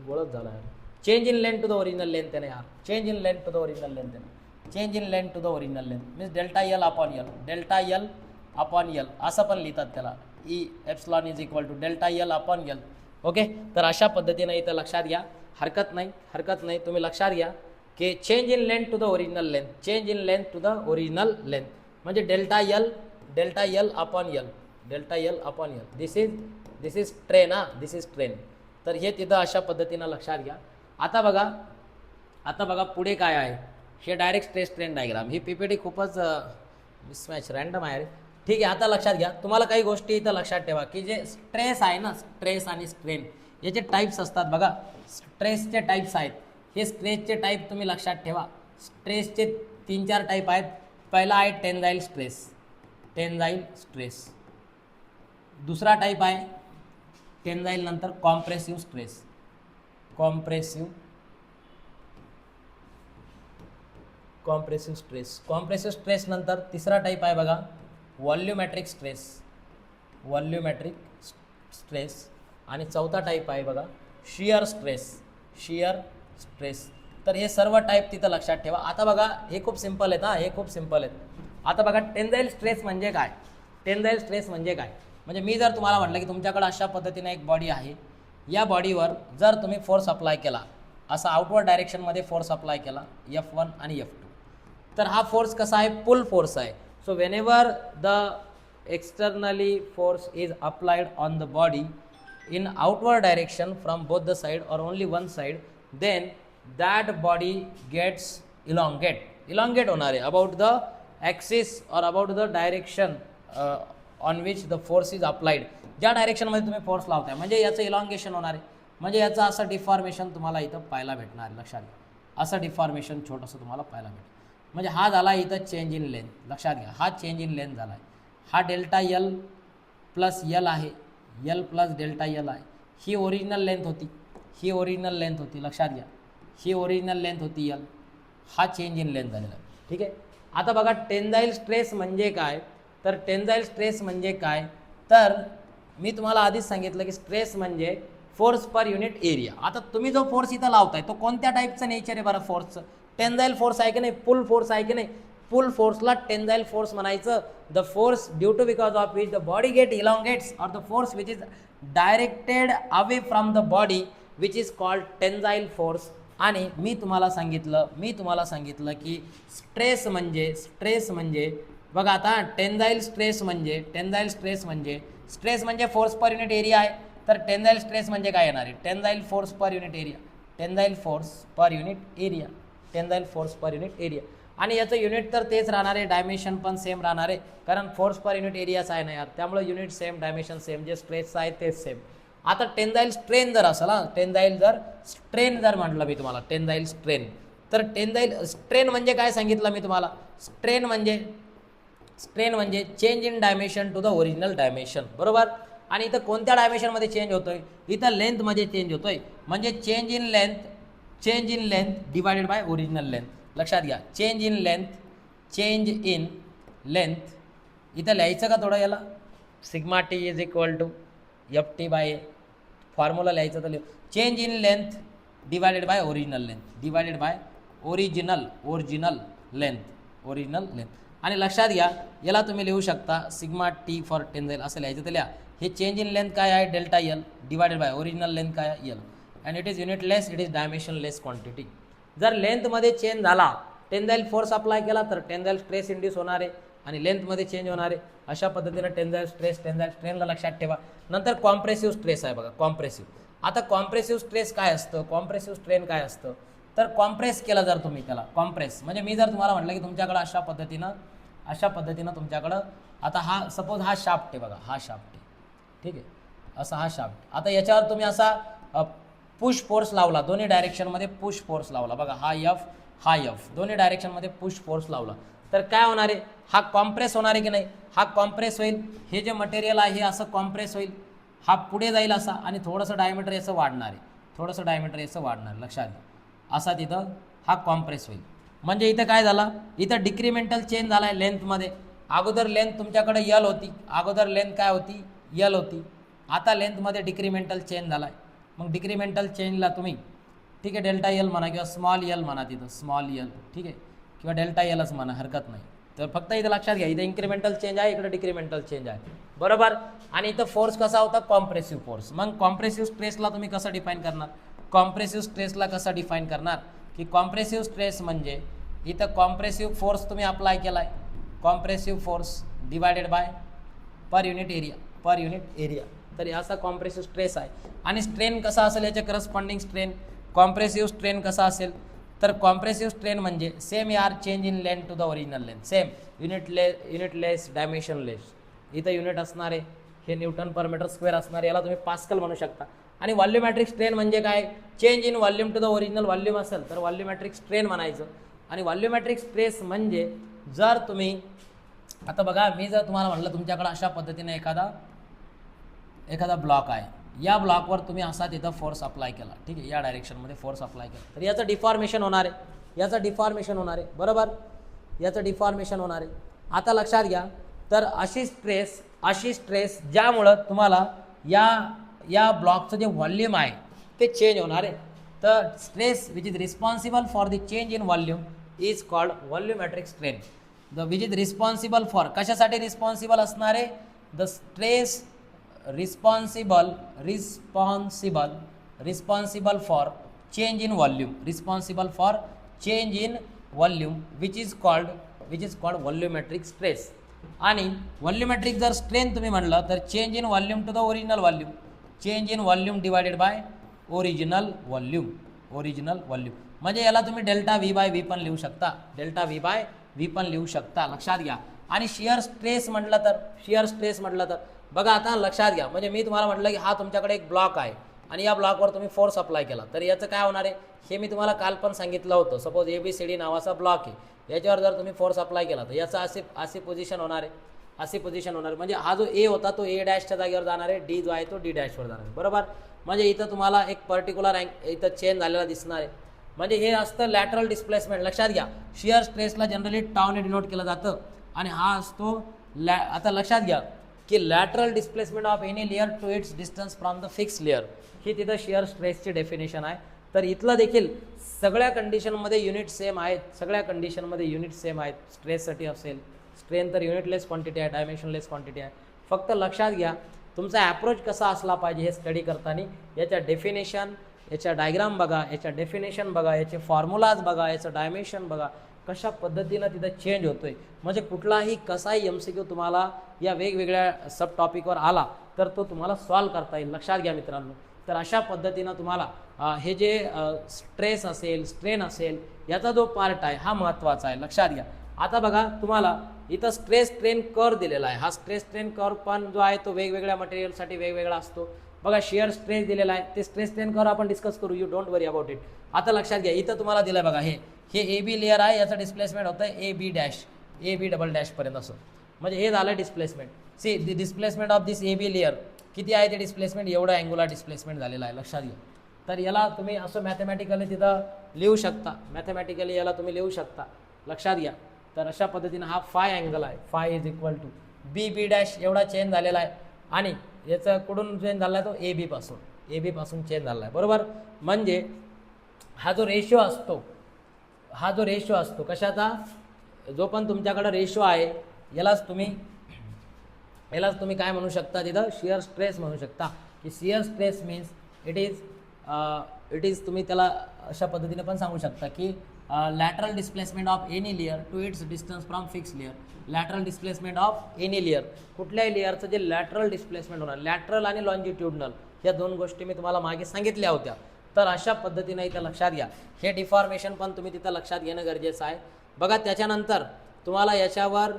गोळच झाला यार. Change in length to the original length आहे ना यार, change in length to the original length आहे, change in length to the original length means delta L upon L, delta L upon L असं पण लिहितात त्याला. E epsilon is equal to delta L upon L. Okay, तर अशा पद्धतीने इथं लक्षात घ्या, हरकत नाही, तुम्ही लक्षात घ्या की change in length to the original length, change in length to the original length म्हणजे delta L upon L, delta L upon L. This is strain. This is strain. तर हे तिथं अशा पद्धतीनं लक्षात घ्या. आता बघा पुढे काय आहे, हे डायरेक्ट स्ट्रेन डायग्राम. ही पीपीटी खूपच मिसमॅच रँडम आहे. ठीक आहे, आता लक्षात घ्या, तुम्हाला काही गोष्टी इथं लक्षात ठेवा की जे स्ट्रेस आहे ना, स्ट्रेस आणि स्ट्रेन याचे टाईप्स असतात. बघा स्ट्रेसचे टाईप्स आहेत, हे स्ट्रेसचे टाईप तुम्ही लक्षात ठेवा. स्ट्रेसचे 3-4 टाईप आहेत. पहिला आहे टेन्साईल स्ट्रेस, दुसरा टाईप आहे टेन्साईल नंतर कॉम्प्रेसिव्ह स्ट्रेस, कॉम्प्रेसिव्ह स्ट्रेस नंतर तिसरा टाईप आहे बघा व्हॉल्यूमॅट्रिक स्ट्रेस, आणि चौथा टाईप आहे बघा शियर स्ट्रेस. तर हे सर्व टाईप तिथं लक्षात ठेवा. आता बघा हे खूप सिम्पल आहेत, हे खूप सिम्पल आहेत. आता बघा टेन्साईल स्ट्रेस म्हणजे काय, म्हणजे मी जर तुम्हाला म्हटलं की तुमच्याकडे अशा पद्धतीने एक बॉडी आहे, या बॉडीवर जर तुम्ही फोर्स अप्लाय केला, असा आउटवर्ड डायरेक्शनमध्ये फोर्स अप्लाय केला F1 आणि F2, तर हा फोर्स कसा आहे, पुल फोर्स आहे. So whenever the externally force is applied on the body, in outward direction from both the side or only one side, then that body gets elongate होणार आहे about the axis or about the direction on which the force is applied. ज्या डायरेक्शनमध्ये तुम्ही फोर्स लावताय म्हणजे याचं इलॉंगेशन होणार आहे, म्हणजे याचं असं डिफॉर्मेशन तुम्हाला इथं पाहायला भेटणार आहे. लक्षात घ्या, असं डिफॉर्मेशन छोटंसं तुम्हाला पाहायला भेटेल. म्हणजे हा झाला इथं चेंज इन लेंथ. लक्षात घ्या, हा चेंज इन लेंथ झाला आहे. हा डेल्टा यल प्लस यल आहे, यल प्लस डेल्टा यल आहे. ही ओरिजिनल लेंथ होती, ही ओरिजिनल लेंथ होती. लक्षात घ्या, ही ओरिजिनल लेंथ होती यल. हा चेंज इन लेंथ झालेला आहे. ठीक आहे. आता बघा टेन्साईल स्ट्रेस म्हणजे काय, तर टेन्साईल स्ट्रेस म्हणजे काय, तर मी तुम्हाला आधीच सांगितलं की स्ट्रेस म्हणजे फोर्स पर युनिट एरिया. आता तुम्ही जो फोर्स इथं लावताय तो कोणत्या टाईपचं नेचर आहे बरं फोर्सचं? टेन्साईल फोर्स आहे की नाही, पुल फोर्स आहे की नाही. पुल फोर्सला टेन्साईल फोर्स म्हणायचं. The force due to because of which the body get elongates or the force which is directed away from the body which is called tensile force. आणि मी तुम्हाला सांगितलं की स्ट्रेस म्हणजे बघा आता टेन्साईल स्ट्रेस म्हणजे फोर्स पर युनिट एरिया आहे. तर टेन्साईल स्ट्रेस म्हणजे काय येणार आहे, tensile force per unit area, tensile force per unit area. आणि याचं युनिट तर तेच राहणार आहे, डायमेन्शन पण सेम राहणार आहे, कारण फोर्स पर युनिट एरियाच आहे ना यार, त्यामुळे युनिट सेम, डायमेन्शन सेम, जे स्ट्रेसचं आहे तेच सेम. आता टेन्साईल स्ट्रेन जर असेल, टेन्साईल स्ट्रेन जर म्हटलं मी तुम्हाला, टेन्साईल स्ट्रेन, तर टेन्साईल स्ट्रेन म्हणजे काय सांगितलं मी तुम्हाला, स्ट्रेन म्हणजे change in dimension to the original dimension, बरोबर. आणि इथं कोणत्या डायमेन्शनमध्ये चेंज होतोय, इथं लेंथमध्ये चेंज होतोय, म्हणजे change in length divided by original length. लक्षात घ्या, चेंज इन लेंथ इथं लिहायचं का थोडं, याला sigma T is equal to F T by formula लिहायचं तर लिहू, change in length divided by original length. आणि लक्षात घ्या, याला तुम्ही लिहू शकता सिग्मा टी फॉर टेन्साईल असं लिहायचं तर लिहा. हे चेंज इन लेंथ काय आहे, delta L divided by original length काय आहे, L. And it is unitless, it is dimensionless quantity. जर लेंथमध्ये चेंज झाला, टेन्साईल फोर्स अप्लाय केला तर टेन्साईल स्ट्रेस इंड्यूस होणार आहे आणि लेंथमध्ये चेंज होणार आहे. अशा पद्धतीनं टेन्साईल स्ट्रेनला लक्षात ठेवा. नंतर कॉम्प्रेसिव्ह स्ट्रेस आहे बघा, कॉम्प्रेसिव्ह. आता कॉम्प्रेसिव्ह स्ट्रेस काय असतं, कॉम्प्रेसिव्ह स्ट्रेन काय असतं, तर कॉम्प्रेस केलं जर तुम्ही त्याला, कॉम्प्रेस म्हणजे मी जर तुम्हाला म्हटलं की तुमच्याकडं अशा पद्धतीनं तुमच्याकडं आता हा सपोज हा शाफ्ट आहे बघा, हा शाफ्ट आहे, ठीक आहे, असा हा शाफ्ट. आता याच्यावर तुम्ही असा पुश फोर्स लावला, दोन्ही डायरेक्शनमध्ये पुश फोर्स लावला बघा, हा एफ दोन्ही डायरेक्शनमध्ये पुश फोर्स लावला तर काय होणार आहे, हा कॉम्प्रेस होणार आहे की नाही, हा कॉम्प्रेस होईल. हे जे मटेरियल आहे हे असं कॉम्प्रेस होईल, हा पुढे जाईल असा आणि थोडंसं डायमीटर याचं वाढणार आहे, लक्षात घ्या, असा तिथं हा कॉम्प्रेस होईल. म्हणजे इथं काय झालं, इथं डिक्रिमेंटल चेंज झाला आहे लेंथमध्ये. अगोदर लेंथ तुमच्याकडे यल होती, यल होती, आता लेंथमध्ये डिक्रिमेंटल चेंज झाला आहे. मग डिक्रिमेंटल चेंजला तुम्ही, ठीक आहे, डेल्टा यल म्हणा किंवा स्मॉल यल म्हणा, तिथं स्मॉल यल, ठीक आहे, किंवा डेल्टा यलच म्हणा, हरकत नाही. तर फक्त इथं लक्षात घ्या, इथं इन्क्रिमेंटल चेंज आहे, इकडे डिक्रिमेंटल चेंज आहे, बरोबर. आणि इथं फोर्स कसा होता, कॉम्प्रेसिव्ह फोर्स. मग कॉम्प्रेसिव्ह स्ट्रेसला तुम्ही कसं डिफाईन करणार, की कॉम्प्रेसिव्ह स्ट्रेस म्हणजे इथं कॉम्प्रेसिव्ह फोर्स तुम्ही अप्लाय केला आहे, compressive force divided by per unit area. तर याचा कॉम्प्रेसिव्ह स्ट्रेस आहे. आणि स्ट्रेन कसा असेल, याचे करस्पॉन्डिंग स्ट्रेन, कॉम्प्रेसिव्ह स्ट्रेन कसा असेल, तर कॉम्प्रेसिव्ह स्ट्रेन म्हणजे सेम यार, change in length to the original length, same, unitless, dimensionless. इथं युनिट असणार आहे, हे न्यूटन पर मीटर स्क्वेअर असणार, याला तुम्ही पास्कल म्हणू शकता. आणि व्हॉल्यूमॅट्रिक स्ट्रेन म्हणजे काय, change in volume to the original volume असेल तर व्हॉल्यूमॅट्रिक स्ट्रेन म्हणायचं. आणि व्हॉल्यूमॅट्रिक स्ट्रेस म्हणजे जर तुम्ही, आता बघा, मी जर तुम्हाला म्हटलं तुमच्याकडे अशा पद्धतीने एखादा ब्लॉक आहे, या ब्लॉकवर तुम्ही असा तिथं फोर्स अप्लाय केला, ठीक आहे, या डायरेक्शनमध्ये फोर्स अप्लाय केला तर याचं डिफॉर्मेशन होणार आहे, बरोबर, याचं डिफॉर्मेशन होणार आहे. आता लक्षात घ्या, तर अशी स्ट्रेस ज्यामुळं तुम्हाला या ब्लॉकचं जे व्हॉल्यूम आहे ते चेंज होणार आहे. तर stress which is responsible for the change in volume is called volumetric strain. Which is responsible for, कशासाठी रिस्पॉन्सिबल असणार आहे, the stress responsible for change in volume, which is called volumetric stress. आणि व्हॉल्यूमॅट्रिक जर स्ट्रेन तुम्ही म्हणलं तर change in volume to the original volume, change in volume divided by original volume. Original volume म्हणजे याला तुम्ही डेल्टा व्ही बाय व्ही पण लिहू शकता, डेल्टा व्ही बाय व्ही पण लिहू शकता, लक्षात घ्या. आणि शिअर स्ट्रेस म्हटलं तर, शिअर स्ट्रेस म्हटलं तर बघा आता लक्षात घ्या, म्हणजे मी तुम्हाला म्हटलं की हा तुमच्याकडे एक ब्लॉक आहे आणि या ब्लॉकवर तुम्ही फोर्स अप्लाय केला तर याचं काय होणार आहे हे मी तुम्हाला काल पण सांगितलं होतं. सपोज ABCD नावाचा ब्लॉक आहे, याच्यावर जर तुम्ही फोर्स अप्लाय केला तर याचं अशी पोझिशन होणार आहे, अशी पोझिशन होणार. म्हणजे हा जो A होता तो A डॅशच्या जागेवर जाणार आहे, D जो आहे तो D डॅशवर जाणार आहे, बरोबर. म्हणजे इथं तुम्हाला एक पर्टिक्युलर इथं चेंज झालेला दिसणार आहे. म्हणजे हे असतं लॅटरल डिस्प्लेसमेंट, लक्षात घ्या. शिअर स्ट्रेसला जनरली टाउने डिनोट केलं जातं आणि हा असतो आता लक्षात घ्या की lateral displacement of any layer to its distance from the fix layer, ही तिथं शिअर स्ट्रेसची डेफिनेशन आहे. तर इथलं देखील सगळ्या कंडिशनमध्ये युनिट सेम आहेत, सगळ्या कंडिशनमध्ये युनिट सेम आहेत. स्ट्रेससाठी असेल, स्ट्रेन तर युनिटलेस क्वांटिटी आहे, डायमेन्शनलेस क्वांटिटी आहे. फक्त लक्षात घ्या तुमचा ॲप्रोच कसा असला पाहिजे हे स्टडी करताना. याच्या डेफिनेशन, याच्या डायग्राम बघा, याच्या डेफिनेशन बघा, याचे फॉर्म्युलाज बघा, याचं डायमेन्शन बघा, कशा पद्धतीनं तिथं चेंज होतोय. म्हणजे कुठलाही कसाही MCQ तुम्हाला या वेगवेगळ्या सब टॉपिकवर आला तर तो तुम्हाला सॉल्व करता येईल, लक्षात घ्या मित्रांनो. तर अशा पद्धतीनं तुम्हाला हे जे स्ट्रेस असेल, स्ट्रेन असेल, याचा जो पार्ट आहे हा महत्त्वाचा आहे, लक्षात घ्या. आता बघा तुम्हाला इथं स्ट्रेस स्ट्रेन कर्व दिलेला आहे. हा स्ट्रेस स्ट्रेन कर्व पण जो आहे तो वेगवेगळ्या मटेरियलसाठी वेगवेगळा असतो. बघा शिअर स्ट्रेस दिलेला आहे, ते स्ट्रेस स्ट्रेन कर्व आपण डिस्कस करू, you don't worry about it. आता लक्षात घ्या इथं तुम्हाला दिलं बघा, हे AB लेअर आहे, याचं डिस्प्लेसमेंट होतं AB dash, AB double dash पर्यंत असं. म्हणजे हे झालं displacement. See the displacement of this AB layer किती आहे ते डिस्प्लेसमेंट, एवढं अँग्युलर डिस्प्लेसमेंट झालेलं आहे, लक्षात घ्या. तर याला तुम्ही असं मॅथमॅटिकली तिथं लिहू शकता, मॅथमॅटिकली याला तुम्ही लिहू शकता, लक्षात घ्या. तर अशा पद्धतीनं हा फाय अँगल आहे, phi is equal to B dash एवढा चेंज झालेला आहे. आणि याचं कुठून चेंज झाला आहे तो AB पासून चेंज झाला आहे, बरोबर. म्हणजे हा जो रेशो असतो, हा जो रेशो असतो कशाचा, जो पण तुमच्याकडं रेशो आहे यालाच तुम्ही काय म्हणू शकता, तिथं शिअर स्ट्रेस म्हणू शकता. की shear stress means it is तुम्ही त्याला अशा पद्धतीने पण सांगू शकता की lateral displacement of any layer to its distance from fix layer. Lateral displacement of any layer, कुठल्याही लेअरचं जे लॅटरल डिस्प्लेसमेंट होणार, लॅटरल आणि लॉन्जिट्युडनल या दोन गोष्टी मी तुम्हाला मागे सांगितल्या होत्या. तर अशा पद्धतीने इथं लक्षात घ्या, हे डिफॉर्मेशन पण तुम्ही तिथं लक्षात घेणं गरजेचं आहे. बघा त्याच्यानंतर तुम्हाला याच्यावर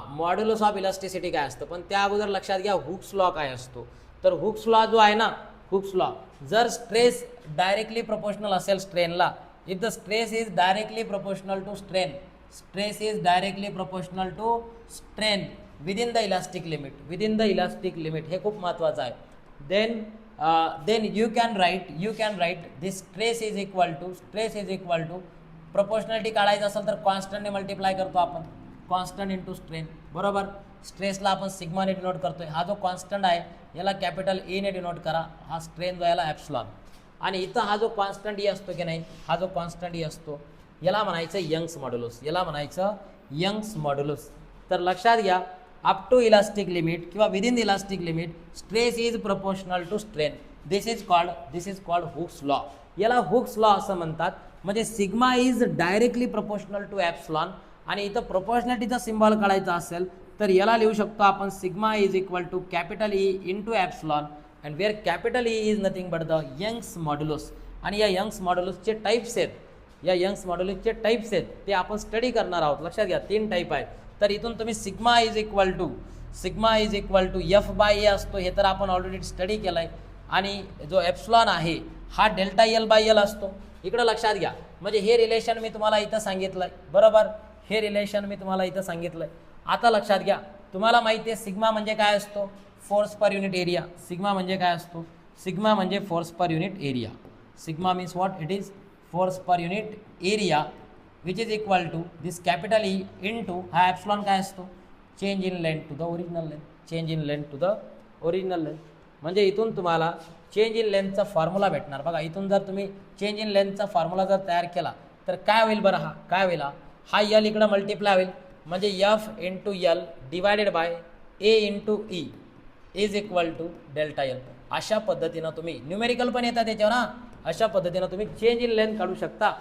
मॉड्युलस ऑफ इलास्टिसिटी काय असतं, पण त्या अगोदर लक्षात घ्या हुक्स लॉ काय असतो. तर हुक्स लॉ जो आहे ना, हुक्स लॉ, जर स्ट्रेस डायरेक्टली प्रोपोर्शनल असेल स्ट्रेनला, if the stress is directly proportional to strain, stress is directly proportional to strain within the elastic limit, within the elastic limit, हे खूप महत्त्वाचं आहे. Then you can write this stress is equal to proportionality काढायचं असेल तर कॉन्स्टंटने मल्टिप्लाय करतो आपण, कॉन्स्टंट इंटू स्ट्रेन, बरोबर. स्ट्रेसला आपण सिग्माने डिनोट करतोय, हा जो कॉन्स्टंट आहे याला कॅपिटल E ने डिनोट करा, हा स्ट्रेन जो याला एप्सिलॉन. आणि इथं हा जो कॉन्स्टंट E असतो की नाही, हा जो कॉन्स्टंट E असतो याला म्हणायचं यंग्स मॉड्युलस, याला म्हणायचं यंग्स मॉड्युलस. तर लक्षात घ्या अप टू इलास्टिक लिमिट किंवा within the elastic limit stress is proportional to strain, this is called Hooke's law. याला हुक्स लॉ असं म्हणतात. म्हणजे sigma is directly proportional to epsilon. आणि इथं प्रोपोर्शनॅलिटीचा सिम्बॉल काढायचा असेल तर याला लिहू शकतो आपण sigma is equal to capital E into epsilon, and where capital E is nothing but the Young's modulus. आणि या यंग्स मॉड्युलसचे टाईप्स आहेत, ते आपण स्टडी करणार आहोत, लक्षात घ्या. 3 टाईप आहेत. तर इथून तुम्ही sigma is equal to F/A असतो, हे तर आपण ऑलरेडी स्टडी केलं आहे. आणि जो एप्सिलॉन आहे हा डेल्टा L/L असतो. इकडं लक्षात घ्या, म्हणजे हे रिलेशन मी तुम्हाला इथं सांगितलं आहे, बरोबर. हे रिलेशन मी तुम्हाला इथं सांगितलं आहे. आता लक्षात घ्या, तुम्हाला माहिती आहे सिग्मा म्हणजे काय असतो, force per unit area. Sigma म्हणजे काय असतो, सिग्मा म्हणजे force per unit area. Sigma means what, it is force per unit area which is equal to this capital E into हा एप्सिलॉन काय असतो, change in length to the original length, म्हणजे इथून तुम्हाला चेंज इन लेंथचा फॉर्म्युला भेटणार. बघा इथून जर तुम्ही चेंज इन लेंथचा फॉर्म्युला जर तयार केला तर काय होईल बरं, काय होईल, हा L इकडं मल्टिप्लाय होईल, म्हणजे F into L divided by A into E is equal to delta L. अशा पद्धतीनं तुम्ही न्यूमेरिकल पण येतात त्याच्यावर ना, अशा पद्धतीनं तुम्ही चेंज इन लेंथ काढू शकता.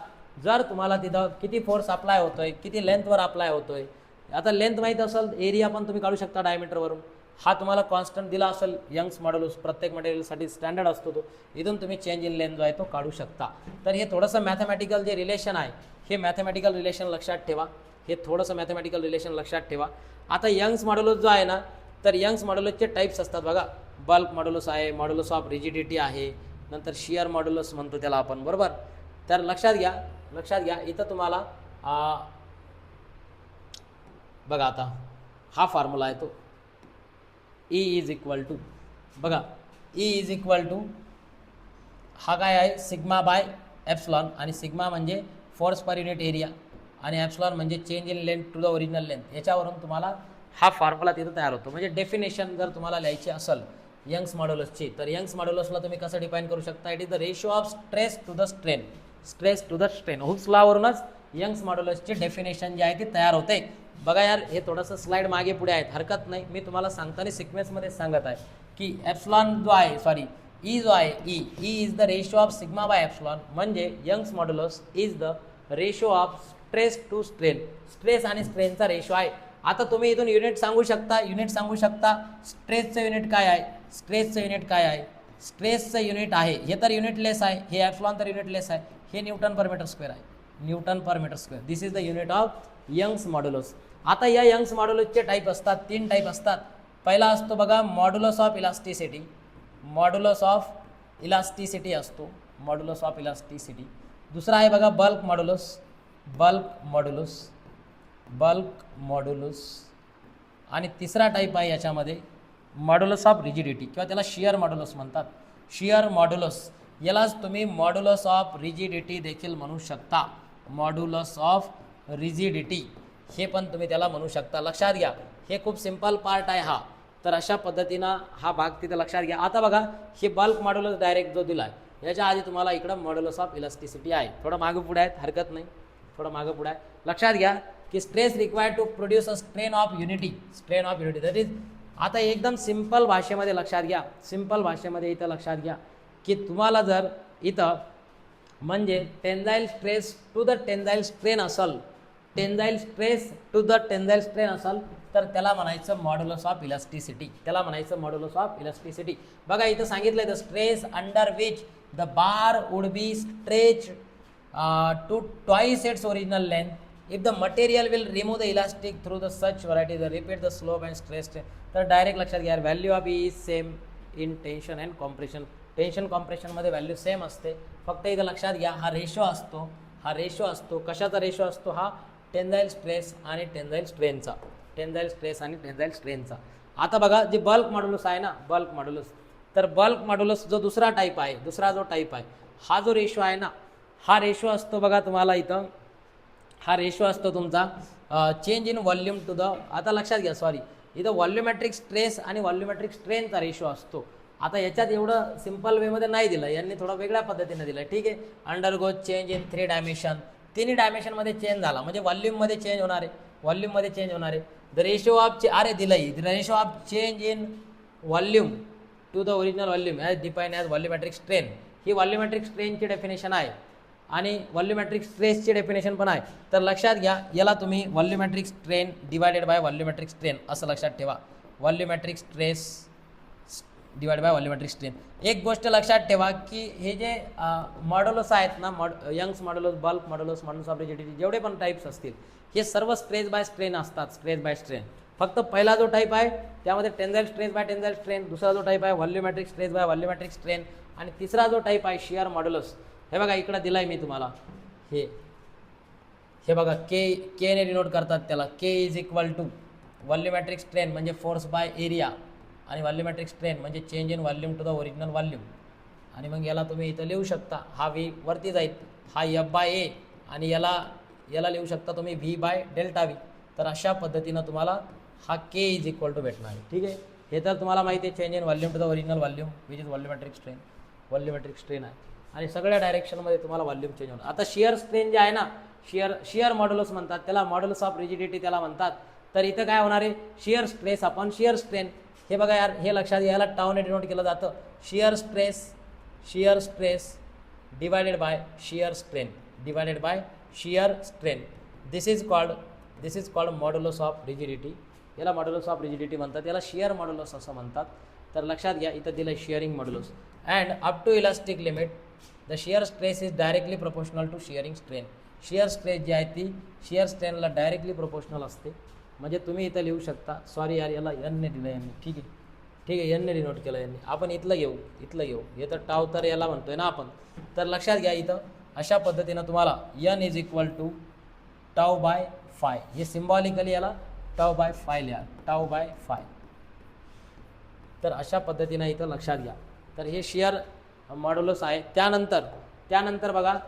जर तुम्हाला तिथं किती फोर्स अप्लाय होतोय, किती लेंथवर अप्लाय होतोय, आता लेंथ माहीत असेल एरिया पण तुम्ही काढू शकता डायमीटरवरून. हा तुम्हाला कॉन्स्टंट दिला असेल यंग्स मॉड्युलस, प्रत्येक मटेरियलसाठी स्टँडर्ड असतो तो, इथून तुम्ही चेंज इन लेंथ जो आहे तो काढू शकता. तर हे थोडंसं मॅथमॅटिकल जे रिलेशन आहे हे मॅथमॅटिकल रिलेशन लक्षात ठेवा, हे थोडंसं मॅथमॅटिकल रिलेशन लक्षात ठेवा. आता यंग्स मॉड्युलस जो आहे ना, तर यंग्स मॉड्युलसचे टाईप्स असतात बघा. बल्क मॉड्युलस आहे, मॉड्युलस ऑफ रिजिडिटी आहे, नंतर शियर मॉड्युलस म्हणतो त्याला आपण, बरोबर. तर लक्षात घ्या इथं तुम्हाला बघा आता हा फॉर्म्युला आहे तो E इज इक्वल टू, बघा E इज इक्वल टू हा काय आहे सिग्मा बाय एप्सलॉन, आणि सिग्मा म्हणजे फोर्स पर युनिट एरिया आणि एप्सलॉन म्हणजे change in length to the original length. याच्यावरून तुम्हाला हा फॉर्म्युला तिथं तयार होतो. म्हणजे डेफिनेशन जर तुम्हाला लिहायची असेल यंग्स मॉड्युलसची, तर यंग्स मॉड्युलसला तुम्ही कसं डिफाईन करू शकता? It is the ratio of stress to the strain, stress to the strain. Hooke's लॉवरूनच यंग्स मॉड्युलसची डेफिनेशन जी आहे ती तयार होते. बघा यार, हे थोडंसं स्लाईड मागे पुढे आहेत, हरकत नाही, मी तुम्हाला सांगताना सिक्वेन्समध्ये सांगत आहे की एप्सलॉन जो आहे, सॉरी ई जो आहे, E is the ratio of sigma by epsilon, म्हणजे Young's modulus is the ratio of stress to strain, stress आणि स्ट्रेनचा रेशो आहे. आता तुम्ही इथून युनिट सांगू शकता, स्ट्रेसचं युनिट काय आहे, स्ट्रेसचं युनिट काय आहे, स्ट्रेसचं युनिट आहे, हे तर युनिटलेस आहे, हे एप्सलॉन तर युनिटलेस आहे, हे न्यूटन पर मीटर स्क्वेअर आहे, newton per metre square. This is the unit of Young's modulus. आता या यंग्स मॉड्युलसचे टाईप असतात, 3 टाईप असतात. पहिला असतो बघा modulus of elasticity, modulus of elasticity असतो, मॉड्युलस ऑफ इलास्टिसिटी. दुसरा आहे बघा बल्क मॉड्युलस, बल्क मॉड्युलस. आणि तिसरा टाईप आहे याच्यामध्ये मॉड्युलस ऑफ रिजिडिटी, किंवा त्याला शियर मॉड्युलस म्हणतात, शियर मॉड्युलस. यालाच तुम्ही मॉड्युलस ऑफ रिजिडिटी देखील म्हणू शकता, मॉड्युलस ऑफ रिजिडिटी हे पण तुम्ही त्याला म्हणू शकता. लक्षात घ्या, हे खूप सिंपल पार्ट आहे हा. तर अशा पद्धतीनं हा भाग तिथे लक्षात घ्या. आता बघा, हे बल्क मॉड्युलस डायरेक्ट जो दिला आहे, याच्या आधी तुम्हाला इकडं मॉड्युलस ऑफ इलास्टिसिटी आहे, थोडं मागं पुढे आहेत, हरकत नाही, थोडं मागं पुढे आहे. लक्षात घ्या की stress required to produce a strain of unity, strain of unity that is. आता एकदम सिंपल भाषेमध्ये लक्षात घ्या, सिंपल भाषेमध्ये इथं लक्षात घ्या की तुम्हाला जर इथं म्हणजे टेन्जाईल स्ट्रेस टू द टेन्जाईल स्ट्रेन असेल, टेन्जाईल स्ट्रेस टू द टेन्जाईल स्ट्रेन असेल, तर त्याला म्हणायचं मॉड्युलस ऑफ इलास्टिसिटी, त्याला म्हणायचं मॉड्युलस ऑफ इलास्टिसिटी. बघा इथं सांगितलंय the stress under which the bar would be stretch to twice its original length if the material will remove the elastic through the such variety the repeat the slope and stress. तर डायरेक्ट लक्षात घ्या, value of E is same in tension and compression, tension कॉम्प्रेशनमध्ये व्हॅल्यू सेम असते, फक्त इथं लक्षात घ्या हा रेशो असतो, कशाचा रेशो असतो? हा टेन्जाईल स्ट्रेस आणि टेन्जाईल स्ट्रेनचा, टेन्जाईल स्ट्रेस आणि टेन्जाईल स्ट्रेनचा. आता बघा जे बल्क मॉड्युलस आहे ना, बल्क मॉड्युलस, तर बल्क मॉड्युलस जो दुसरा टाईप आहे, दुसरा जो टाईप आहे, हा जो रेशो आहे ना, हा रेशो असतो बघा तुम्हाला इथं, हा रेशो असतो तुमचा change in volume to the, आता लक्षात घ्या, सॉरी इथं व्हॉल्युमेट्रिक स्ट्रेस आणि व्हॉल्युमेट्रिक स्ट्रेनचा रेशो असतो. आता याच्यात एवढं सिंपल वेमध्ये नाही दिलं, यांनी थोडं वेगळ्या पद्धतीने दिलं, ठीक आहे. अंडरगो चेंज इन 3 डायमेन्शन, 3 डायमेन्शनमध्ये चेंज झाला म्हणजे व्हॉल्यूममध्ये चेंज होणार आहे, व्हॉल्यूममध्ये चेंज होणार आहे. द रेशो ऑफ अरे दिलं, the ratio of change in volume to the original volume as define as volumetric strain, ही व्हॉल्युमेट्रिक स्ट्रेनची डेफिनेशन आहे आणि व्हॉल्युमेट्रिक स्ट्रेसची डेफिनेशन पण आहे. तर लक्षात घ्या, याला तुम्ही व्हॉल्युमेट्रिक strain divided by volumetric strain असं लक्षात ठेवा, व्हॉल्युमेट्रिक stress divide by volumetric strain. एक गोष्ट लक्षात ठेवा की हे जे मॉड्युलस आहेत ना, Young's modulus, bulk modulus, modulus of rigidity, जेवढे पण टाईप्स असतील हे सर्व स्ट्रेस बाय स्ट्रेन असतात, स्ट्रेस बाय स्ट्रेन. फक्त पहिला जो टाईप आहे त्यामध्ये tensile stress by tensile strain, दुसरा जो टाईप आहे volumetric stress by volumetric strain, आणि तिसरा जो टाईप आहे शियर मॉड्युलस. हे बघा इकडं दिलं आहे मी तुम्हाला, हे बघा के ने डिनोट करतात त्याला, K is equal to volumetric strain म्हणजे फोर्स बाय एरिया, आणि व्हॉल्युमेट्रिक स्ट्रेन म्हणजे change in volume to the original volume. आणि मग याला तुम्ही इथं लिहू शकता, हा व्ही वरती जाईल, हा एफ बाय ए, आणि याला लिहू शकता तुम्ही व्ही बाय डेल्टा व्ही. तर अशा पद्धतीनं तुम्हाला हा के इज इक्वल टू भेटणार आहे, ठीक आहे. हे तर तुम्हाला माहिती आहे, change in volume to the original volume which is volumetric strain आहे, आणि सगळ्या डायरेक्शनमध्ये तुम्हाला व्हॉल्यूम चेंज होणार. आता शियर स्ट्रेन जे आहे ना, शियर मॉड्युलस म्हणतात त्याला, मॉड्युलस ऑफ रिजिडिटी त्याला म्हणतात. तर इथं काय होणार आहे, shear stress upon shear strain. हे बघा यार, हे लक्षात घ्यायला टाउने डिनोट केलं जातं, shear stress divided by shear strain, this is called modulus of rigidity, याला मॉड्युलस ऑफ रिजिडिटी म्हणतात, याला शिअर मॉड्युलस असं म्हणतात. तर लक्षात घ्या, इथं दिलं shearing modulus. And up to elastic limit the shear stress is directly proportional to shearing strain. Shear stress जी आहे ती शिअर स्ट्रेनला डायरेक्टली प्रोपोर्शनल असते. म्हणजे तुम्ही इथं लिहू शकता, सॉरी यार याला एनने दिलं यांनी, ठीक आहे ठीक आहे, एनने डिनोट केलं यांनी, आपण इथलं घेऊ हे तर टाव तर याला म्हणतोय ना आपण. तर लक्षात घ्या, इथं अशा पद्धतीनं तुम्हाला N is equal to tau by phi, हे सिम्बॉलिकली याला टाव बाय फाय लिहा, टाव बाय फाय. तर अशा पद्धतीनं इथं लक्षात घ्या. तर हे शिअर मॉड्युलस आहे. त्यानंतर बघा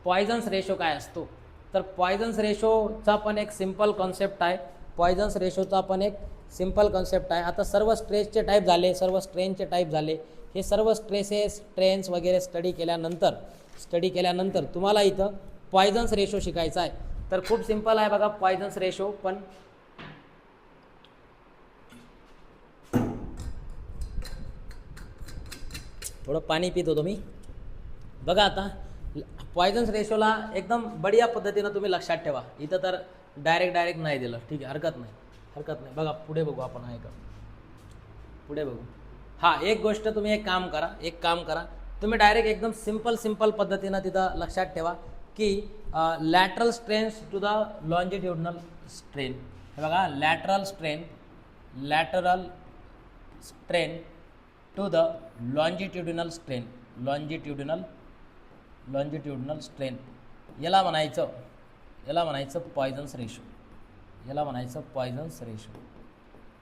पॉयझन्स रेशो काय असतो. तर पॉयझन्स रेशोचा पण एक सिम्पल कॉन्सेप्ट आहे. पॉयझन्स रेशोचा पण एक सिम्पल कॉन्सेप्ट आहे. आता सर्व स्ट्रेसचे टाईप झाले, सर्व स्ट्रेनचे टाईप झाले. हे सर्व स्ट्रेसेस स्ट्रेन्स वगैरे स्टडी केल्यानंतर तुम्हाला इथं पॉयझन्स रेशो शिकायचा आहे. तर खूप सिम्पल आहे बघा पॉयझन्स रेशो. पण थोडं पाणी पितो तुम्ही. बघा आता पॉयझन्स रेशोला एकदम बढिया पद्धतीनं तुम्ही लक्षात ठेवा. इथं तर डायरेक्ट नाही दिलं, ठीक आहे, हरकत नाही. बघा पुढे बघू आपण, आहे का पुढे बघू. हां, एक गोष्ट तुम्ही एक काम करा, तुम्ही डायरेक्ट एकदम सिम्पल पद्धतीनं तिथं लक्षात ठेवा की lateral strains to the longitudinal strain. हे बघा, lateral strain to the longitudinal strain, याला म्हणायचं पॉयझन्स रेशो.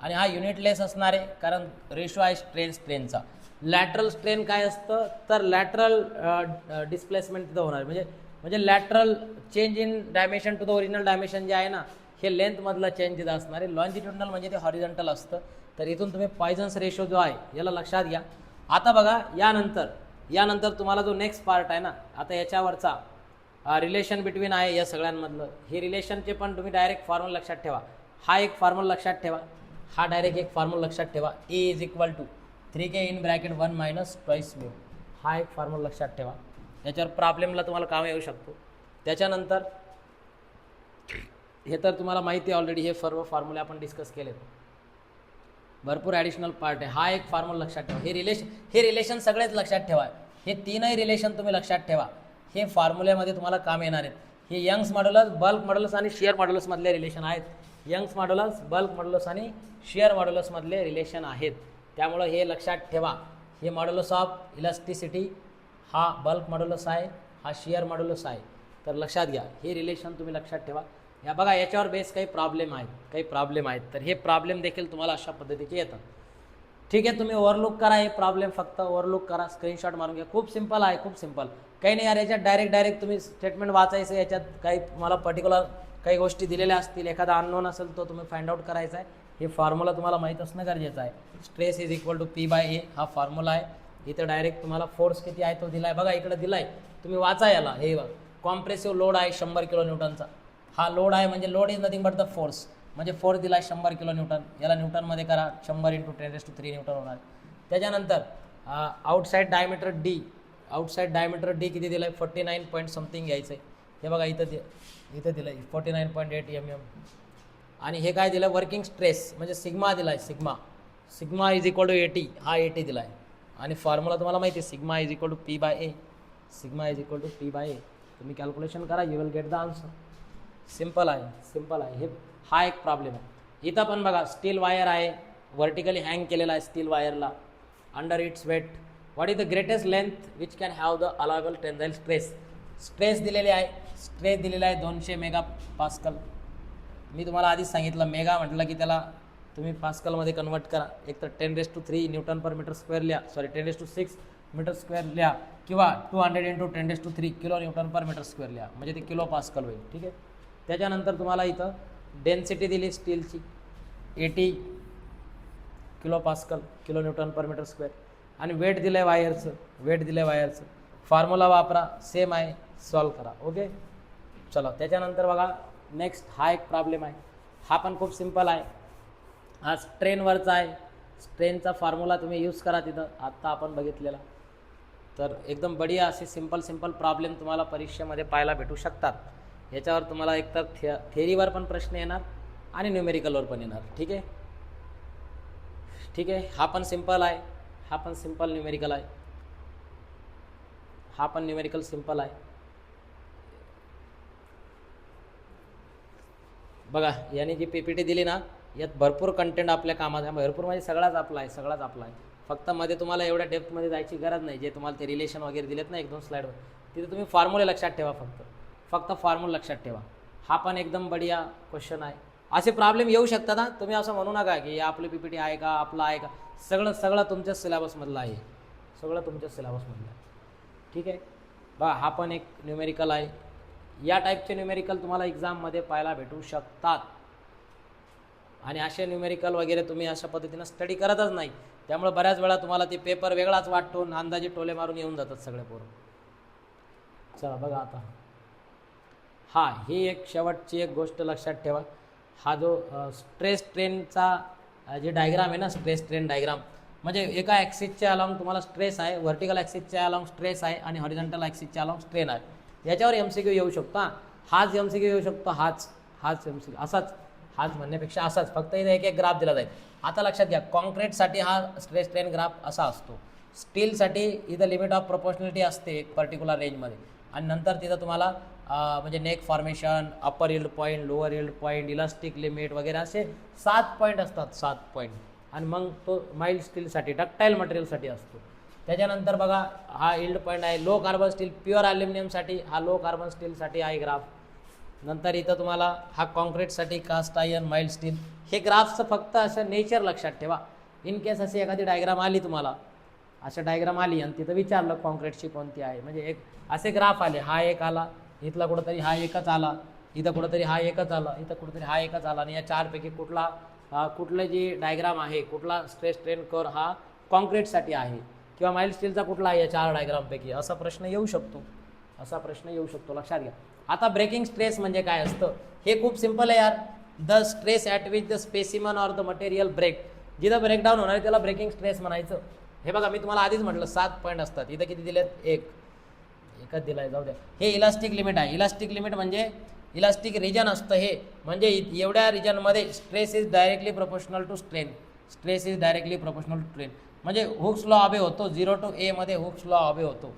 आणि हा युनिटलेस असणार आहे, कारण रेशो आहे स्ट्रेनचा. लॅटरल स्ट्रेन काय असतं, तर लॅटरल डिस्प्लेसमेंट तिथं होणार, म्हणजे lateral change in dimension to the original dimension जे आहे ना, हे लेंथमधलं चेंज तिथं असणार आहे. लॉन्जिट्युडनल म्हणजे ते हॉरिझॉन्टल असतं. तर इथून तुम्ही पॉयझन्स रेशो जो आहे याला लक्षात घ्या. आता बघा, यानंतर तुम्हाला जो नेक्स्ट पार्ट आहे ना, आता याच्यावरचा रिलेशन बिटवीन आहे या सगळ्यांमधलं, हे रिलेशनचे पण तुम्ही डायरेक्ट फॉर्म्युला लक्षात ठेवा. हा एक फॉर्म्युला लक्षात ठेवा, हा डायरेक्ट एक फॉर्म्युला लक्षात ठेवा. A is equal to 3k इन ब्रॅकेट 1 मायनस ट्वाईस म्यू. हा एक फॉर्म्युला लक्षात ठेवा. याच्यावर प्रॉब्लेमला तुम्हाला काम येऊ शकतो. त्याच्यानंतर हे तर तुम्हाला माहिती आहे ऑलरेडी, हे सर्व फॉर्म्युले आपण डिस्कस केलेत. भरपूर ॲडिशनल पार्ट आहे. हा एक फॉर्म्युला लक्षात ठेवा. हे रिलेशन सगळेच लक्षात ठेवा. हे तीनही रिलेशन तुम्ही लक्षात ठेवा. हे फॉर्म्युल्यामध्ये तुम्हाला काम येणार आहेत. हे यंग्स मॉड्युलस, बल्क मॉड्युलस आणि शिअर मॉड्युलसमधले रिलेशन आहेत. यंग्स मॉड्युलस, बल्क मॉड्युलस आणि शिअर मॉड्युलसमधले रिलेशन आहेत. त्यामुळं हे लक्षात ठेवा. हे मॉड्युलस ऑफ इलास्टिसिटी हा बल्क मॉड्युलस आहे, हा शिअर मॉड्युलस आहे. तर लक्षात घ्या, हे रिलेशन तुम्ही लक्षात ठेवा. या बघा, याच्यावर बेस काही प्रॉब्लेम आहेत. तर हे प्रॉब्लेम देखील तुम्हाला अशा पद्धतीचे येतात. ठीक आहे, तुम्ही ओव्हरलुक करा हे प्रॉब्लेम, फक्त ओव्हरलुक करा, स्क्रीनशॉट मारून घ्या. खूप सिम्पल आहे, खूप सिम्पल. काही नाही यार, याच्यात डायरेक्ट तुम्ही स्टेटमेंट वाचायचं. याच्यात काही तुम्हाला पर्टिक्युलर काही गोष्टी दिलेल्या असतील, एखादा अननोन असेल तो तुम्ही फाइंड आउट करायचा आहे. हे फॉर्म्युला तुम्हाला माहीत असणं गरजेचं आहे. Stress is equal to P/A हा फॉर्म्युला आहे. इथं डायरेक्ट तुम्हाला फोर्स किती आहे तो दिला आहे. बघा इकडे दिला आहे, तुम्ही वाचा याला. हे बघा, कॉम्प्रेसिव्ह लोड आहे 100 किलो न्यूटनचा. हा लोड आहे, म्हणजे load is nothing but the force. म्हणजे फोर्स दिला आहे 100 किलो न्यूटन. याला न्यूटनमध्ये करा, 100 × 10⁻³ न्यूटन होणार. त्याच्यानंतर आउटसाईड डायमीटर डी किती दिलं आहे, 49 पॉईंट समथिंग घ्यायचं आहे. हे बघा इथं दिलं आहे 49.8 mm. आणि हे काय दिलं, वर्किंग स्ट्रेस म्हणजे सिग्मा दिला आहे. सिग्मा इज इक्वल टू 80, हा 80 दिला आहे. आणि फॉर्म्युला तुम्हाला माहिती आहे, sigma is equal to P/A. तुम्ही कॅल्क्युलेशन करा, you will get the answer. Simple आहे. हा एक प्रॉब्लेम आहे. इथं पण बघा, स्टील वायर आहे, व्हर्टिकली हँग केलेला आहे स्टील वायरला. Under its weight what is the greatest length which can have the allowable tensile stress दिलेले आहे. 200 मेगापास्कल. मी तुम्हाला आधीच सांगितलं, मेगा म्हटलं की त्याला तुम्ही पास्कलमध्ये कन्वर्ट करा. एक तर 10⁻³ न्यूटन पर मीटर स्क्वेअर लिहा, 10⁻⁶ मीटर स्क्वेअर लिहा, किंवा 200 × 10⁻³ kilo Newton per metre square लिहा, म्हणजे ते किलो पास्कल होईल. ठीक आहे. त्याच्यानंतर तुम्हाला इथं डेन्सिटी दिली स्टीलची 80 kilo pascal, kilo Newton per metre square. आणि वेट दिलं आहे वायरचं. फॉर्म्युला वापरा, सेम आहे, सॉल्व करा. ओके, चला. त्याच्यानंतर बघा नेक्स्ट, हा एक प्रॉब्लेम आहे. हा पण खूप सिम्पल आहे. हा स्ट्रेनवरचा आहे. स्ट्रेनचा फॉर्म्युला तुम्ही यूज करा तिथं, आत्ता आपण बघितलेला. तर एकदम बढिया असे सिम्पल प्रॉब्लेम तुम्हाला परीक्षेमध्ये पाहायला भेटू शकतात. याच्यावर तुम्हाला एकतर थेअरीवर पण प्रश्न येणार आणि न्यूमेरिकलवर पण येणार. ठीक आहे, ठीक आहे. हा पण सिम्पल आहे, हा पण सिम्पल न्यूमेरिकल आहे, हा पण न्यूमेरिकल सिम्पल आहे. बघा याने जी PPT दिली ना, यात भरपूर कंटेंट आपल्या कामात आहे. भरपूर म्हणजे सगळाच आपला आहे, सगळाच आपला आहे. फक्त मध्ये तुम्हाला एवढ्या डेप्थमध्ये जायची गरज नाही. जे तुम्हाला ते रिलेशन वगैरे दिलेत ना 1-2 स्लाईडवर, तिथे तुम्ही फॉर्म्युले लक्षात ठेवा. फक्त फॉर्म्युला लक्षात ठेवा. हा पण एकदम बढिया क्वेश्चन आहे. असे प्रॉब्लेम येऊ शकतात ना, तुम्ही असं म्हणू नका की आपली PPT आहे का, आपला आहे का. सगळं तुमच्याच सिलेबसमधलं आहे, सगळं तुमच्याच सिलेबसमधलं आहे. ठीक आहे. बघा हा पण एक न्यूमेरिकल आहे. या टाईपचे न्यूमेरिकल तुम्हाला एक्झाममध्ये पाहायला भेटू शकतात. आणि असे न्यूमेरिकल वगैरे तुम्ही अशा पद्धतीनं स्टडी करतच नाही, त्यामुळे बऱ्याच वेळा तुम्हाला ते पेपर वेगळाच वाटतो, अंदाजे टोले मारून येऊन जातात सगळे पोरं. चला बघा आता, हा ही एक शेवटची एक गोष्ट लक्षात ठेवा. हा जो स्ट्रेस ट्रेनचा जे डायग्राम आहे ना, स्ट्रेस ट्रेन डायग्राम म्हणजे एका ॲक्सिसच्या अलॉंग तुम्हाला स्ट्रेस आहे, व्हर्टिकल ॲक्सिसच्या अलॉंग स्ट्रेस आहे आणि हॉरिझॉन्टल ॲक्सिसच्या अलॉंग स्ट्रेन आहे. याच्यावर MCQ येऊ शकतो. हाच MCQ येऊ शकतो, हाच MCQ असाच, हाच म्हणण्यापेक्षा असाच, फक्त इथे एक ग्राफ दिला जाईल. आता लक्षात घ्या, कॉन्क्रीटसाठी हा स्ट्रेस स्ट्रेन ग्राफ असा असतो, स्टीलसाठी इथं लिमिट ऑफ प्रोपोर्शनॅलिटी असते एक पर्टिक्युलर रेंजमध्ये, आणि नंतर तिथं तुम्हाला म्हणजे neck formation, upper yield point, lower yield point, elastic limit वगैरे असे 7 पॉईंट असतात, 7 पॉईंट. आणि मग तो माइल्ड स्टीलसाठी, डक्टाईल मटेरियलसाठी असतो. त्याच्यानंतर बघा हा यील्ड पॉईंट आहे लो कार्बन स्टील, प्युअर ॲल्युमिनियमसाठी हा लो कार्बन स्टीलसाठी आहे ग्राफ. नंतर इथं तुम्हाला हा कॉन्क्रीटसाठी कास्ट आयर्न, माइल्ड स्टील. हे ग्राफचं फक्त असं नेचर लक्षात ठेवा. इन केस अशी एखादी डायग्राम आली तुम्हाला, अशा डायग्राम आली आणि तिथं विचारलं कॉन्क्रीटची कोणती आहे, म्हणजे एक असे ग्राफ आले, हा एक आला, इथला कुठंतरी हा एकच आला, इथं कुठंतरी हा एकच आला, इथं कुठंतरी हा एकच आला, आणि या चारपैकी कुठलं जी डायग्राम आहे, कुठला स्ट्रेस स्ट्रेन कर्व हा कॉन्क्रीटसाठी आहे किंवा माइल्ड स्टीलचा कुठला आहे या 4 डायग्रामपैकी, असा प्रश्न येऊ शकतो, असा प्रश्न येऊ शकतो. लक्षात घ्या. आता ब्रेकिंग स्ट्रेस म्हणजे काय असतं, हे खूप सिंपल आहे यार. The stress at which the specimen or the material break, जिथं ब्रेकडाऊन होणार आहे त्याला ब्रेकिंग स्ट्रेस म्हणायचं. हे बघा मी तुम्हाला आधीच म्हटलं 7 पॉईंट असतात, इथं किती दिलेत, एकच दिला आहे, जाऊ द्या. हे इलास्टिक लिमिट आहे. इलास्टिक लिमिट म्हणजे इलास्टिक रिजन असतं हे, म्हणजे एवढ्या रिजनमध्ये stress is directly proportional to strain, stress is directly proportional to strain, म्हणजे हुक्स लॉ अबे होतो, 0 to A मध्ये हुक्स लॉ अबे होतो.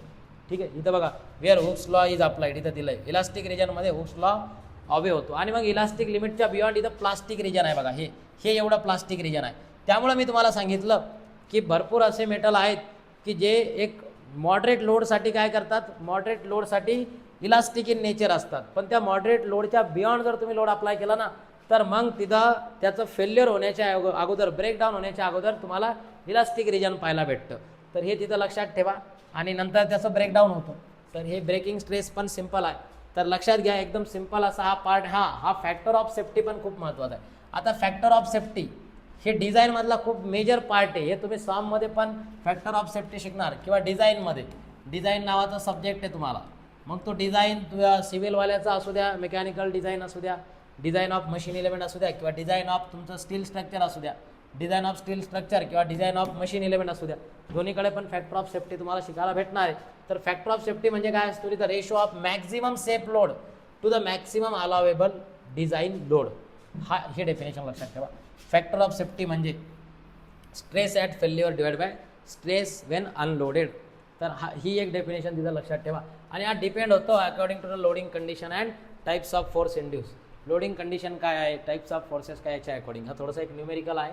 ठीक आहे. इथं बघा where Hooke's law is applied, इथं दिलं आहे इलास्टिक रिजनमध्ये हुक्स लॉ अबे होतो. आणि मग इलास्टिक लिमिटच्या बियॉन्ड इथं प्लास्टिक रिजन आहे. बघा हे एवढं प्लास्टिक रिजन आहे. त्यामुळे मी तुम्हाला सांगितलं की भरपूर असे मेटल आहेत की जे एक मॉडरेट लोडसाठी काय करतात, मॉडरेट लोडसाठी इलास्टिक इन नेचर असतात, पण त्या मॉडरेट लोडच्या बियॉन्ड जर तुम्ही लोड अप्लाय केला ना, तर मग तिथं त्याचं फेल्युअर होण्याच्या अगोदर, ब्रेकडाऊन होण्याच्या अगोदर तुम्हाला इलास्टिक रिजन पाहायला भेटतं. तर हे तिथं लक्षात ठेवा, आणि नंतर त्याचं ब्रेकडाऊन होतं. तर हे ब्रेकिंग स्ट्रेस पण सिंपल आहे. तर लक्षात घ्या, एकदम सिंपल असा हा पार्ट. हा फॅक्टर ऑफ सेफ्टी पण खूप महत्त्वाचा आहे. आता फॅक्टर ऑफ सेफ्टी हे डिझाईनमधला खूप मेजर पार्ट आहे. हे तुम्ही सॉममध्ये पण फॅक्टर ऑफ सेफ्टी शिकणार किंवा डिझाईनमध्ये, डिझाईन नावाचा सब्जेक्ट आहे तुम्हाला. मग तो डिझाईन तुझ्या सिव्हिलवाल्याचा असू द्या, मेकॅनिकल डिझाईन असू द्या, डिझाईन ऑफ मशीन एलिमेंट असू द्या, किंवा डिझाईन ऑफ तुमचं स्टील स्ट्रक्चर असू द्या, डिझाईन ऑफ स्टील स्ट्रक्चर किंवा डिझाईन ऑफ मशीन एलिमेंट असू द्या, दोन्हीकडे पण फॅक्टर ऑफ सेफ्टी तुम्हाला शिकायला भेटणार आहे. तर फॅक्टर ऑफ सेफ्टी म्हणजे काय असतो, the ratio of maximum safe load to the maximum allowable design load. हे डेफिनेशन लक्षात ठेवा. फॅक्टर ऑफ सेफ्टी म्हणजे stress at failure divide by stress when unloaded. तर ही एक डेफिनेशन तिथं लक्षात ठेवा. आणि हा डिपेंड होतो according to the loading condition and types of force induce. Loading condition काय आहे, टाईप्स ऑफ फोर्सेस काय याच्या अकॉर्डिंग. हा थोडंसं एक न्यूमेरिकल आहे.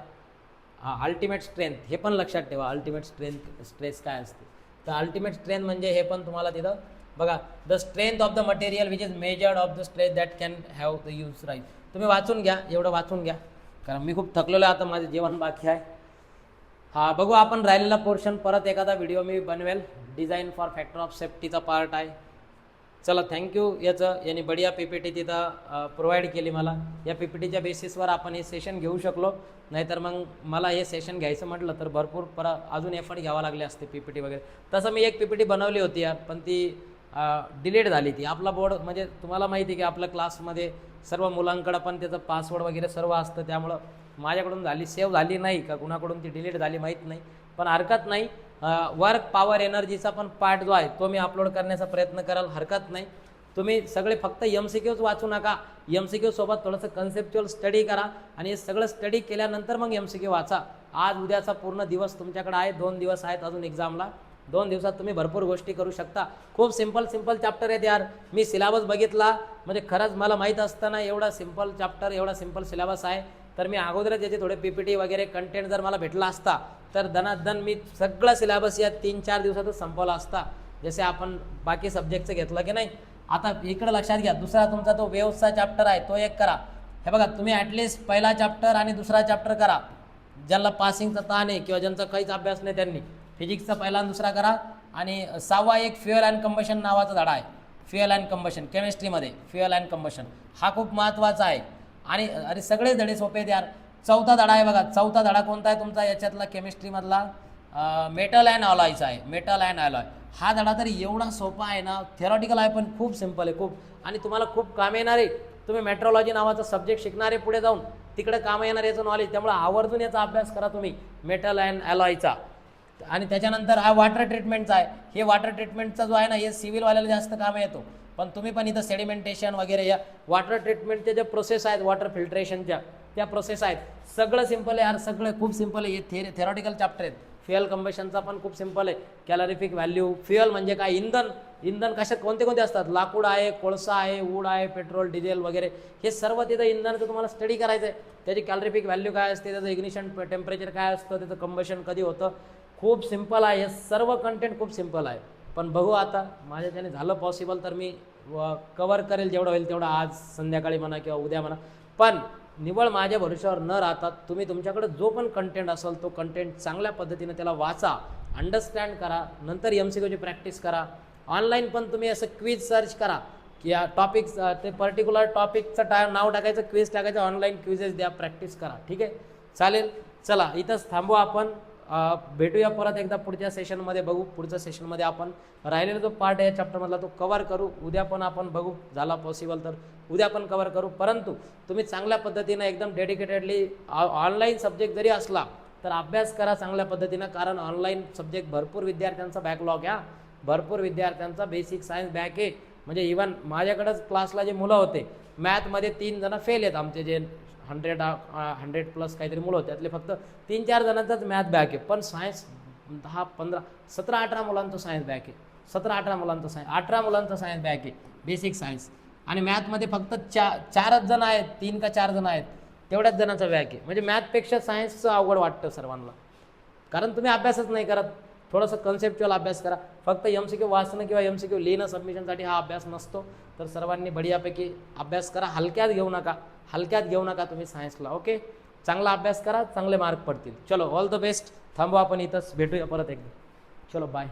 अल्टिमेट स्ट्रेंथ हे पण लक्षात ठेवा. अल्टिमेट स्ट्रेस काय असते, तर अल्टिमेट स्ट्रेंथ म्हणजे हे पण तुम्हाला तिथं बघा, the strength of the material which is measured of the stress that can have the use right. तुम्ही वाचून घ्या, एवढं वाचून घ्या, कारण मी खूप थकलेलो आहे, आता माझं जेवण बाकी आहे. बघू आपण राहिलेला पोर्शन परत एखादा व्हिडिओ मी बनवेल. डिझाईन फॉर फॅक्टर ऑफ सेफ्टीचा पार्ट आहे. चला थँक्यू. याने बढिया PPT तिथं प्रोव्हाइड केली मला. या PPTच्या बेसिसवर आपण हे सेशन घेऊ शकलो, नाहीतर मग मला हे सेशन घ्यायचं म्हटलं तर भरपूर अजून एफर्ट घ्यावा लागले असते PPT वगैरे. तसं मी एक PPT बनवली होती यार, पण ती डिलीट झाली. ती आपला बोर्ड म्हणजे तुम्हाला माहिती आहे की आपल्या क्लासमध्ये सर्व मुलांकडं पण त्याचं पासवर्ड वगैरे सर्व असतं, त्यामुळं माझ्याकडून सेव्ह झाली नाही का कुणाकडून ती डिलीट झाली माहीत नाही, पण हरकत नाही. वर्क पॉवर एनर्जीचा पण पार्ट जो आहे तो मी अपलोड करण्याचा प्रयत्न कराल, हरकत नाही. तुम्ही सगळे फक्त MCQच वाचू नका, MCQ सोबत थोडंसं कन्सेप्च्युअल स्टडी करा आणि हे सगळं स्टडी केल्यानंतर मग MCQ वाचा. आज उद्याचा पूर्ण दिवस तुमच्याकडे आहे, 2 दिवस आहेत अजून एक्झामला. 2 दिवसात तुम्ही भरपूर गोष्टी करू शकता. खूप सिंपल चॅप्टर आहेत यार. मी सिलेबस बघितला, म्हणजे खरंच मला माहीत असताना एवढा सिंपल चॅप्टर, एवढा सिंपल सिलेबस आहे, तर मी अगोदरच याचे थोडे PPT वगैरे कंटेंट जर मला भेटला असता तर दनादन मी सगळं सिलेबस या 3-4 दिवसातच संपवला असता, जसे आपण बाकी सब्जेक्टचं घेतलं की नाही. आता इकडं लक्षात घ्या, दुसरा तुमचा तो वेव्हचा चॅप्टर आहे तो एक करा. हे बघा, तुम्ही ॲटलिस्ट पहिला चॅप्टर आणि दुसरा चॅप्टर करा. ज्यांना पासिंगचा ताण आहे किंवा ज्यांचा काहीच अभ्यास नाही त्यांनी फिजिक्सचा पहिला आणि दुसरा करा. आणि 6वा एक फ्युएल अँड कंबशन नावाचा धडा आहे. फ्युएल अँड कंबशन केमिस्ट्रीमध्ये, फ्युएल अँड कंबशन हा खूप महत्त्वाचा आहे. आणि अरे सगळे धडे सोपे आहेत यार. 4था धडा आहे बघा. 4था धडा कोणता आहे तुमचा याच्यातला केमिस्ट्रीमधला? मेटल अँड अलॉयचा आहे. मेटल अँड अलॉय हा धडा तर एवढा सोपा आहे ना, थेरॉटिकल आहे पण खूप सिंपल आहे खूप, आणि तुम्हाला खूप काम येणार आहे. तुम्ही मेट्रोलॉजी नावाचा सब्जेक्ट शिकणारे पुढे जाऊन, तिकडे काम येणार याचं नॉलेज. त्यामुळे आवर्जून याचा अभ्यास करा तुम्ही, मेटल अँड अलॉयचा. आणि त्याच्यानंतर हा वॉटर ट्रीटमेंटचा आहे. हे वॉटर ट्रीटमेंटचा जो आहे ना, हे सिव्हिलवाल्याला जास्त काम येतो, पण तुम्ही पण इथं सेडिमेंटेशन वगैरे या वॉटर ट्रीटमेंटच्या ज्या प्रोसेस आहेत, वॉटर फिल्ट्रेशनच्या त्या प्रोसेस आहेत, सगळं सिंपल आहे यार, सगळं खूप सिंपल आहे. हे थेरॉटिकल चॅप्टर आहेत. फ्युएल कंबशनचा पण खूप सिंपल आहे. कॅलरिफिक व्हॅल्यू, फ्युएल म्हणजे काय, इंधन कशात कोणते कोणते असतात, लाकूड आहे, कोळसा आहे, ऊड आहे, पेट्रोल, डिझेल वगैरे, हे सर्व तिथं इंधनाचं तुम्हाला स्टडी करायचं आहे. त्याची कॅलरिफिक व्हॅल्यू काय असते, त्याचं इग्निशन टेम्परेचर काय असतं, त्याचं कंबशन कधी होतं, खूप सिंपल आहे. हे सर्व कंटेंट खूप सिंपल आहे. पण बघू आता माझ्याच्याने झालं पॉसिबल तर मी कवर करेल जेवढं होईल तेवढं, आज संध्याकाळी म्हणा किंवा उद्या म्हणा. पण निव्वळ माझ्या भरोश्यावर न राहता तुम्ही तुमच्याकडे जो पण कंटेंट असेल तो कंटेंट चांगल्या पद्धतीने त्याला वाचा, अंडरस्टँड करा, नंतर MCQची प्रॅक्टिस करा. ऑनलाईन पण तुम्ही असं क्विज सर्च करा की या टॉपिक, ते पर्टिक्युलर टॉपिकचं नाव टाकायचं, क्विज टाकायचं, ऑनलाईन क्विजेस द्या, प्रॅक्टिस करा. ठीक आहे, चालेल. चला इथंच थांबू आपण. भेटूया परत एकदा पुढच्या सेशनमध्ये. बघू पुढच्या सेशनमध्ये आपण राहिलेला जो पार्ट आहे चॅप्टरमधला तो कवर करू. उद्या पण आपण बघू, झाला पॉसिबल तर उद्या पण कवर करू. परंतु तुम्ही चांगल्या पद्धतीनं एकदम डेडिकेटेडली ऑनलाईन सब्जेक्ट जरी असला तर अभ्यास करा चांगल्या पद्धतीनं, कारण ऑनलाईन सब्जेक्ट भरपूर विद्यार्थ्यांचा बॅकलॉग आहे. भरपूर विद्यार्थ्यांचा बेसिक सायन्स बॅक आहे. म्हणजे इव्हन माझ्याकडंच क्लासला जे मुलं होते मॅथमध्ये 3 जण फेल आहेत आमचे, जे 100+ काहीतरी मुलं होते, त्यातले फक्त 3-4 जणांचाच मॅथ बॅक आहे. पण सायन्स 10-15 17-18 मुलांचं सायन्स बॅक आहे. 17-18 मुलांचं 18 मुलांचं सायन्स बॅक आहे, बेसिक सायन्स. आणि मॅथमध्ये फक्त 4च जण आहेत, 3 का 4 जण आहेत, तेवढ्याच जणांचा बॅक आहे. म्हणजे मॅथपेक्षा सायन्सचं अवघड वाटतं सर्वांना, कारण तुम्ही अभ्यासच नाही करत. थोडंसं कन्सेप्च्युअल अभ्यास करा. फक्त MCQ वाचणं किंवा MCQ लिहिणं सबमिशनसाठी हा अभ्यास नसतो. तर सर्वांनी बढियापैकी अभ्यास करा. हलक्यात घेऊ नका तुम्ही सायन्सला. ओके, चांगला अभ्यास करा, चांगले मार्क पडतील. चलो, ऑल द बेस्ट. थांबू आपण इथंच, भेटूया परत एकदा. चलो, बाय.